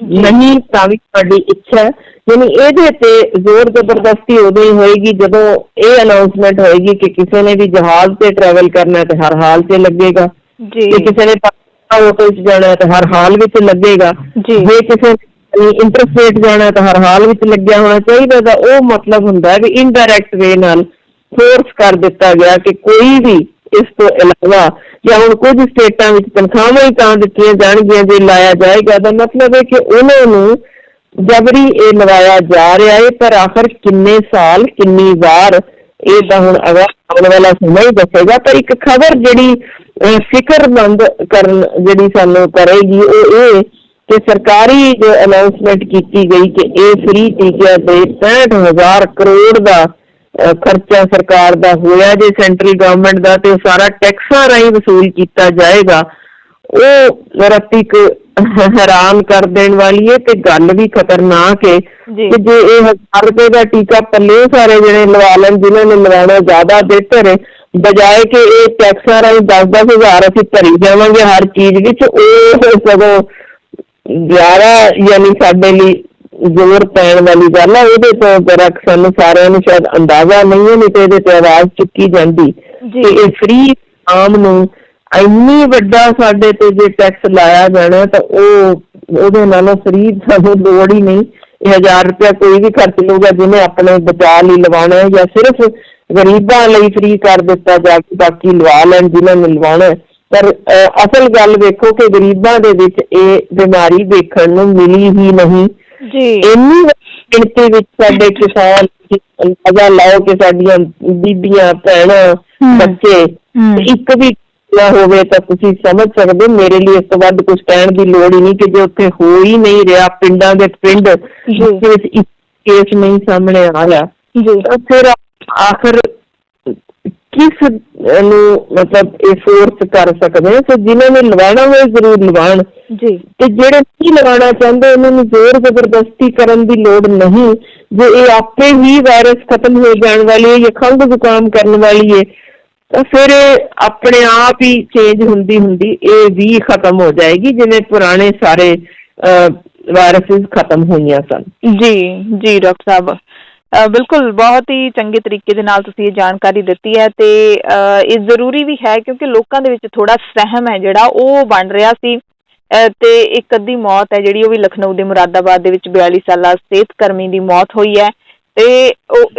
ਨਹੀਂ ਤਾਂ ਵੀ ਤੁਹਾਡੀ ਇੱਛਾ ਹੈ। ਯਾਨੀ ਇਹਦੇ ਤੇ ਜ਼ੋਰ ਜ਼ਬਰਦਸਤੀ ਉਦੋਂ ਹੀ ਹੋਏਗੀ ਜਦੋਂ ਇਹ ਅਨਾਊਂਸਮੈਂਟ ਹੋਏਗੀ ਕਿ ਕਿਸੇ ਨੇ ਵੀ ਜਹਾਜ਼ ਤੇ ਟਰੈਵਲ ਕਰਨਾ ਤੇ ਹਰ ਹਾਲ 'ਚ ਲੱਗੇਗਾ, ਜੇ ਕਿਸੇ ਨੇ ਆਟੋ 'ਚ ਜਾਣਾ ਤੇ ਹਰ ਹਾਲ ਵਿੱਚ ਲੱਗੇਗਾ, ਜੇ ਕਿਸੇ ਨੇ ਇੰਟਰਸਟੇਟ ਜਾਣਾ ਤਾਂ ਹਰ ਹਾਲ ਵਿੱਚ ਲੱਗਿਆ ਹੋਣਾ ਚਾਹੀਦਾ। ਦਾ ਉਹ ਮਤਲਬ ਹੁੰਦਾ ਵੀ ਇਨਡਾਇਰੈਕਟ ਵੇ ਨਾਲ ਫੋਰਸ ਕਰ ਦਿੱਤਾ ਗਿਆ ਕਿ ਕੋਈ ਵੀ ਇਸ ਤੋਂ ਇਲਾਵਾ, ਜਾਂ ਹੁਣ ਕੁਝ ਸਟੇਟਾਂ ਵਿੱਚ ਤਨਖਾਹਾਂ ਹੀ ਤਾਂ ਦਿੱਤੀਆਂ ਜਾਣਗੀਆਂ ਜੇ ਲਾਇਆ ਜਾਏਗਾ। ਦਾ ਮਤਲਬ ਹੈ ਕਿ ਉਹਨਾਂ ਨੂੰ ਜਬਰੀ ਇਹ ਲਵਾਇਆ ਜਾ ਰਿਹਾ ਹੈ। ਪਰ ਆਖਰ ਕਿੰਨੇ ਸਾਲ, ਕਿੰਨੀ ਵਾਰ, ਇਹ ਤਾਂ ਹੁਣ ਆਉਣ ਵਾਲਾ ਸਮਾਂ ਹੀ ਦੱਸੇਗਾ। ਪਰ ਇੱਕ ਖਬਰ ਜਿਹੜੀ ਫਿਕਰਮੰਦ ਕਰਨ ਜਿਹੜੀ ਸਾਨੂੰ ਕਰੇਗੀ ਉਹ ਇਹ ਤੇ ਸਰਕਾਰੀ ਜੋ ਅਨਾਉਂਸਮੈਂਟ ਕੀਤੀ ਗਈ ਕਿ ਇਹ ਫ੍ਰੀ ਟੀਕਿਆਂ ਤੇ 65,000 ਕਰੋੜ ਦਾ ਖਰਚਾ ਸਰਕਾਰ ਦਾ ਹੋਇਆ ਜੇ ਸੈਂਟਰਲ ਗਵਰਨਮੈਂਟ ਦਾ, ਤੇ ਉਹ ਸਾਰਾ ਟੈਕਸਾਂ ਰਾਹੀਂ ਵਸੂਲ ਕੀਤਾ ਜਾਏਗਾ, ਉਹ ਰਤਿਕ ਹੈਰਾਨ ਕਰ ਦੇਣ ਵਾਲੀ ਹੈ ਤੇ ਗੱਲ ਵੀ ਖਤਰਨਾਕ ਹੈ ਕਿ ਜੇ ਇਹ 1000 ਰੁਪਏ ਦਾ ਟੀਕਾ ਪੱਲੇ ਸਾਰੇ ਜਿਹੜੇ ਲਵਾ ਲੈਣ, ਜਿਨ੍ਹਾਂ ਨੇ ਲਵਾਉਣਾ ਜ਼ਿਆਦਾ ਬਿਹਤਰ ਹੈ, ਬਜਾਏ ਕਿ ਇਹ ਟੈਕਸਾਂ ਰਾਹੀਂ 10-10 ਹਜ਼ਾਰ ਅਸੀਂ ਭਰੀ ਜਾਵਾਂਗੇ ਹਰ ਚੀਜ਼ ਵਿੱਚ, ਉਹ ਸਗੋਂ ਜ਼ਿਆਦਾ ਯਾਨੀ ਸਾਡੇ ਲਈ ਜ਼ੋਰ ਪੈਣ ਵਾਲੀ ਗੱਲ ਹੈ। ਇਹਦੇ ਤੋਂ ਜਰਾ ਸਾਨੂੰ ਸਾਰਿਆਂ ਨੂੰ ਸ਼ਾਇਦ ਅੰਦਾਜ਼ਾ ਨਹੀਂ ਹੈ, ਨਹੀਂ ਤੇ ਇਹਦੇ ਤੇ ਆਵਾਜ਼ ਚੁੱਕੀ ਜਾਂਦੀ ਕਿ ਇਹ ਫ੍ਰੀ ਆਮ ਨੂੰ ਇੰਨੀ ਵੱਡਾ ਸਾਡੇ ਤੇ ਜੇ ਟੈਕਸ ਲਾਇਆ ਜਾਣਾ ਤਾਂ ਉਹਦੇ ਨਾਲੋਂ ਫ੍ਰੀ ਸਾਨੂੰ ਲੋੜ ਹੀ ਨਹੀਂ। ਇਹ 1000 ਰੁਪਇਆ ਕੋਈ ਵੀ ਖਰਚ ਲਊਗਾ ਜਿਹਨੇ ਆਪਣੇ ਬਚਾਅ ਲਈ ਲਵਾਉਣਾ ਹੈ, ਜਾਂ ਸਿਰਫ ਗਰੀਬਾਂ ਲਈ ਫ੍ਰੀ ਕਰ ਦਿੱਤਾ ਜਾ ਕੇ ਬਾਕੀ ਲਵਾ ਲੈਣ ਜਿਹਨਾਂ ਨੇ ਲਵਾਉਣਾ। ਪਰ ਅਸਲ ਗੱਲ ਵੇਖੋ ਕਿ ਗਰੀਬਾਂ ਦੇ ਵਿੱਚ ਇਹ ਬਿਮਾਰੀ ਦੇਖਣ ਨੂੰ ਮਿਲੀ ਹੀ ਨਹੀਂ। ਇੰਨੀ ਗਿਣਤੀ ਵਿੱਚ ਸਾਡੇ ਕਿਸਾਨ, ਅੰਦਾਜ਼ਾ ਲਾਓ ਕਿ ਸਾਡੀਆਂ ਬੀਬੀਆਂ, ਭੈਣਾਂ, ਬੱਚੇ ਇੱਕ ਵੀ ਨਾ ਹੋਵੇ ਤਾਂ ਤੁਸੀਂ ਸਮਝ ਸਕਦੇ। ਮੇਰੇ ਲਈ ਇਸ ਤੋਂ ਵੱਧ ਕੁਝ ਕਹਿਣ ਦੀ ਲੋੜ ਹੀ ਨਹੀਂ ਕਿ ਜੇ ਉੱਥੇ ਹੋ ਹੀ ਨਹੀਂ ਰਿਹਾ, ਪਿੰਡਾਂ ਦੇ ਪਿੰਡ ਜਿਸ ਵਿੱਚ ਇੱਕ ਕੇਸ ਨਹੀਂ ਸਾਹਮਣੇ ਆ ਰਿਹਾ, ਫਿਰ ਆਖਰ ਕਿਸ ਨੂੰ ਮਤਲਬ ਇਹ ਫੋਰਸ ਕਰ ਸਕਦੇ ਹਾਂ। ਸੋ ਜਿਨ੍ਹਾਂ ਨੇ ਲਵਾਉਣਾ ਹੋਏ ਜ਼ਰੂਰ ਲਵਾਉਣ, ਤੇ ਜਿਹੜੇ ਨਹੀਂ ਲਵਾਉਣਾ ਚਾਹੁੰਦੇ ਉਹਨਾਂ ਨੂੰ ਜ਼ੋਰ ਜ਼ਬਰਦਸਤੀ ਕਰਨ ਦੀ ਲੋੜ ਨਹੀਂ। ਜੇ ਇਹ ਆਪੇ ਹੀ ਵਾਇਰਸ ਖਤਮ ਹੋ ਜਾਣ ਵਾਲੀ ਹੈ ਜਾਂ ਖੰਘ ਜ਼ੁਕਾਮ ਕਰਨ ਵਾਲੀ ਹੈ ਤਾਂ ਫਿਰ ਆਪਣੇ ਆਪ ਹੀ ਚੇਂਜ ਹੁੰਦੀ ਇਹ ਵੀ ਖਤਮ ਹੋ ਜਾਏਗੀ, ਜਿਵੇਂ ਪੁਰਾਣੇ ਸਾਰੇ ਵਾਇਰਸਿਸ ਖਤਮ ਹੋਈਆਂ ਸਨ। ਜੀ ਡਾਕਟਰ ਸਾਹਿਬ, ਬਿਲਕੁਲ ਬਹੁਤ ਹੀ ਚੰਗੇ ਤਰੀਕੇ ਦੇ ਨਾਲ ਤੁਸੀਂ ਇਹ ਜਾਣਕਾਰੀ ਦਿੱਤੀ ਹੈ ਤੇ ਇਹ ਜ਼ਰੂਰੀ ਵੀ ਹੈ ਕਿਉਂਕਿ ਲੋਕਾਂ ਦੇ ਵਿੱਚ ਥੋੜਾ ਸਹਿਮ ਹੈ ਜਿਹੜਾ ਉਹ ਬਣ ਰਿਹਾ ਸੀ। ਤੇ ਇੱਕ ਅੱਧੀ ਮੌਤ ਹੈ ਜਿਹੜੀ ਉਹ ਵੀ ਲਖਨਊ ਦੇ ਮੁਰਾਦਾਬਾਦ ਦੇ ਵਿੱਚ 42 ਸਾਲਾ ਸਿਹਤ ਕਰਮੀ ਦੀ ਮੌਤ ਹੋਈ ਹੈ ਤੇ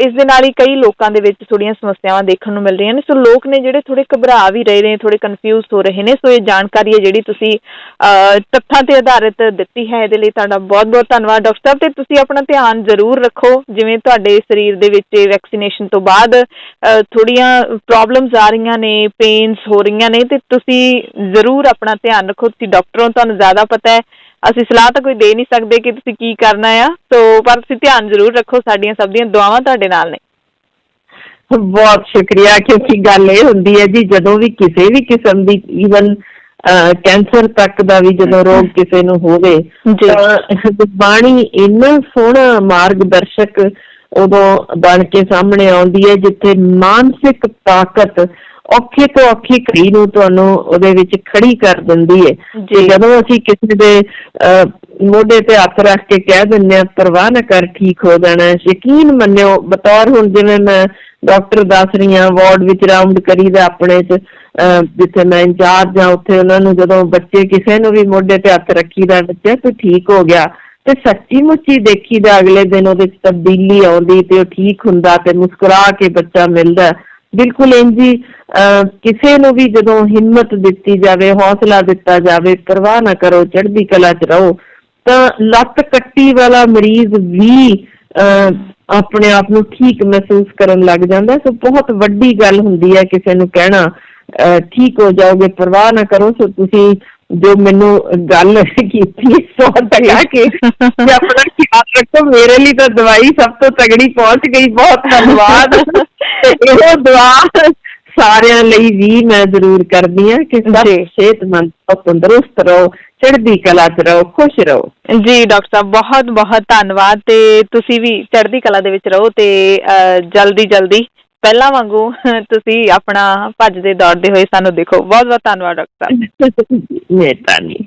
ਇਸ ਦੇ ਨਾਲ ਹੀ ਕਈ ਲੋਕਾਂ ਦੇ ਵਿੱਚ ਥੋੜ੍ਹੀਆਂ ਸਮੱਸਿਆਵਾਂ ਦੇਖਣ ਨੂੰ ਮਿਲ ਰਹੀਆਂ ਨੇ। ਸੋ ਲੋਕ ਨੇ ਜਿਹੜੇ ਥੋੜੇ ਘਬਰਾ ਵੀ ਰਹੇ ਨੇ, ਥੋੜੇ ਕਨਫਿਊਜ਼ ਹੋ ਰਹੇ ਨੇ। ਸੋ ਇਹ ਜਾਣਕਾਰੀ ਹੈ ਜਿਹੜੀ ਤੁਸੀਂ ਤੱਥਾਂ ਤੇ ਆਧਾਰਿਤ ਦਿੱਤੀ ਹੈ, ਇਹਦੇ ਲਈ ਤੁਹਾਡਾ ਬਹੁਤ ਬਹੁਤ ਧੰਨਵਾਦ ਡਾਕਟਰ ਸਾਹਿਬ। ਤੇ ਤੁਸੀਂ ਆਪਣਾ ਧਿਆਨ ਜ਼ਰੂਰ ਰੱਖੋ, ਜਿਵੇਂ ਤੁਹਾਡੇ ਸਰੀਰ ਦੇ ਵਿੱਚ ਵੈਕਸੀਨੇਸ਼ਨ ਤੋਂ ਬਾਅਦ ਥੋੜ੍ਹੀਆਂ ਪ੍ਰੋਬਲਮਸ ਆ ਰਹੀਆਂ ਨੇ, ਪੇਨਸ ਹੋ ਰਹੀਆਂ ਨੇ, ਤੇ ਤੁਸੀਂ ਜ਼ਰੂਰ ਆਪਣਾ ਧਿਆਨ ਰੱਖੋ। ਤੁਸੀਂ ਡਾਕਟਰ ਹੋ, ਤੁਹਾਨੂੰ ਜ਼ਿਆਦਾ ਪਤਾ ਹੈ, ਅਸੀਂ ਸਲਾਹ ਤਾਂ ਕੋਈ ਦੇ ਨਹੀਂ ਸਕਦੇ ਕਿ ਤੁਸੀਂ ਕੀ ਕਰਨਾ ਆ। ਸੋ ਪਰ ਤੁਸੀਂ ਧਿਆਨ ਜ਼ਰੂਰ ਰੱਖੋ, ਸਾਡੀਆਂ ਸਭ ਦੀਆਂ ਦੁਆਵਾਂ ਤੁਹਾਡੇ ਨਾਲ ਨੇ। ਬਹੁਤ ਸ਼ੁਕਰੀਆ। ਕਿਉਂਕਿ ਗੱਲ ਇਹ ਹੁੰਦੀ ਹੈ ਜੀ, ਜਦੋਂ ਵੀ ਕਿਸੇ ਵੀ ਕਿਸਮ ਦੀ ਈਵਨ ਕੈਂਸਰ ਤੱਕ ਦਾ ਵੀ ਜਦੋਂ ਰੋਗ ਕਿਸੇ ਨੂੰ ਹੋਵੇ ਤਾਂ ਬਾਣੀ ਇੰਨਾ ਸੋਹਣਾ ਮਾਰਗਦਰਸ਼ਕ ਉਦੋਂ ਬਣ ਕੇ ਸਾਹਮਣੇ ਆਉਂਦੀ ਹੈ ਜਿੱਥੇ ਮਾਨਸਿਕ ਤਾਕਤ ਔਖੇ ਤੋਂ ਔਖੀ ਘੜੀ ਨੂੰ ਤੁਹਾਨੂੰ ਉਹਦੇ ਵਿੱਚ ਖੜੀ ਕਰ ਦਿੰਦੀ ਹੈ। ਤੇ ਜਦੋਂ ਅਸੀਂ ਕਿਸੇ ਦੇ ਮੋਢੇ ਤੇ ਹੱਥ ਰੱਖ ਕੇ ਕਹਿ ਦਿੰਦੇ ਹਾਂ ਪਰਵਾਹ ਨਾ ਕਰ, ਠੀਕ ਹੋ ਜਾਣਾ, ਯਕੀਨ ਮੰਨਿਓ, ਬਤੌਰ ਹੁਣ ਜਿਵੇਂ ਮੈਂ ਡਾਕਟਰ ਦੱਸ ਰਹੀ ਹਾਂ, ਵਾਰਡ ਵਿੱਚ ਰਾਊਂਡ ਕਰੀਦਾ ਆਪਣੇ ਚ, ਜਿੱਥੇ ਮੈਂ ਇੰਚਾਰਜ ਹਾਂ, ਉੱਥੇ ਉਹਨਾਂ ਨੂੰ ਜਦੋਂ ਬੱਚੇ ਕਿਸੇ ਨੂੰ ਵੀ ਮੋਢੇ ਤੇ ਹੱਥ ਰੱਖੀਦਾ, ਬੱਚਾ ਤੂੰ ਠੀਕ ਹੋ ਗਿਆ, ਤੇ ਸੱਚੀ ਮੁੱਚੀ ਦੇਖੀਦਾ ਅਗਲੇ ਦਿਨ ਉਹਦੇ ਚ ਤਬਦੀਲੀ ਆਉਂਦੀ ਤੇ ਉਹ ਠੀਕ ਹੁੰਦਾ ਤੇ ਮੁਸਕਰਾ ਕੇ ਬੱਚਾ ਮਿਲਦਾ। ਬਿਲਕੁਲ ਇੰਝ ਹੀ ਕਿਸੇ ਨੂੰ ਵੀ ਜਦੋਂ ਹਿੰਮਤ ਦਿੱਤੀ ਜਾਵੇ, ਹੌਸਲਾ ਦਿੱਤਾ ਜਾਵੇ, ਪਰਵਾਹ ਨਾ ਕਰੋ, ਚੜ੍ਹਦੀ ਕਲਾ ਚ ਰਹੋ, ਤਾਂ ਲੱਤ ਕੱਟੀ ਵਾਲਾ ਮਰੀਜ਼ ਵੀ ਆਪਣੇ ਆਪ ਨੂੰ ਠੀਕ ਮਹਿਸੂਸ ਕਰਨ ਲੱਗ ਜਾਂਦਾ। ਸੋ ਬਹੁਤ ਵੱਡੀ ਗੱਲ ਹੁੰਦੀ ਹੈ ਕਿਸੇ ਨੂੰ ਕਹਿਣਾ ਠੀਕ ਹੋ ਜਾਓਗੇ, ਪਰਵਾਹ ਨਾ ਕਰੋ। ਸੋ ਤੁਸੀਂ ਜੋ ਮੈਨੂੰ ਗੱਲ ਕੀਤੀ 100% ਕਿ ਆਪਣਾ ਖਿਆਲ ਰੱਖੋ, ਮੇਰੇ ਲਈ ਤਾਂ ਦਵਾਈ ਸਭ ਤੋਂ ਤਗੜੀ ਪਹੁੰਚ ਗਈ। ਬਹੁਤ ਧੰਨਵਾਦ। ਇਹੋ ਦੁਆ ਸਾਰਿਆਂ ਲਈ ਵੀ ਮੈਂ ਜ਼ਰੂਰ ਕਰਦੀ ਹਾਂ ਕਿ ਸਭ ਸਿਹਤਮੰਦ, ਤੰਦਰੁਸਤ ਰਹੋ, ਚੜ੍ਹਦੀ ਕਲਾ ਚ ਰਹੋ, ਖੁਸ਼ ਰਹੋ। ਜੀ ਡਾਕਟਰ ਸਾਹਿਬ, ਬਹੁਤ ਬਹੁਤ ਧੰਨਵਾਦ। ਤੇ ਤੁਸੀਂ ਵੀ ਚੜ੍ਹਦੀ ਕਲਾ ਦੇ ਵਿੱਚ ਰਹੋ ਤੇ ਜਲਦੀ ਪਹਿਲਾਂ ਵਾਂਗੂ ਤੁਸੀਂ ਆਪਣਾ ਭੱਜਦੇ ਦੌੜਦੇ ਹੋਏ ਸਾਨੂੰ ਦੇਖੋ। ਬਹੁਤ ਬਹੁਤ ਧੰਨਵਾਦ ਡਾਕਟਰ ਸਾਹਿਬ। ਮਿਹਰਬਾਨੀ।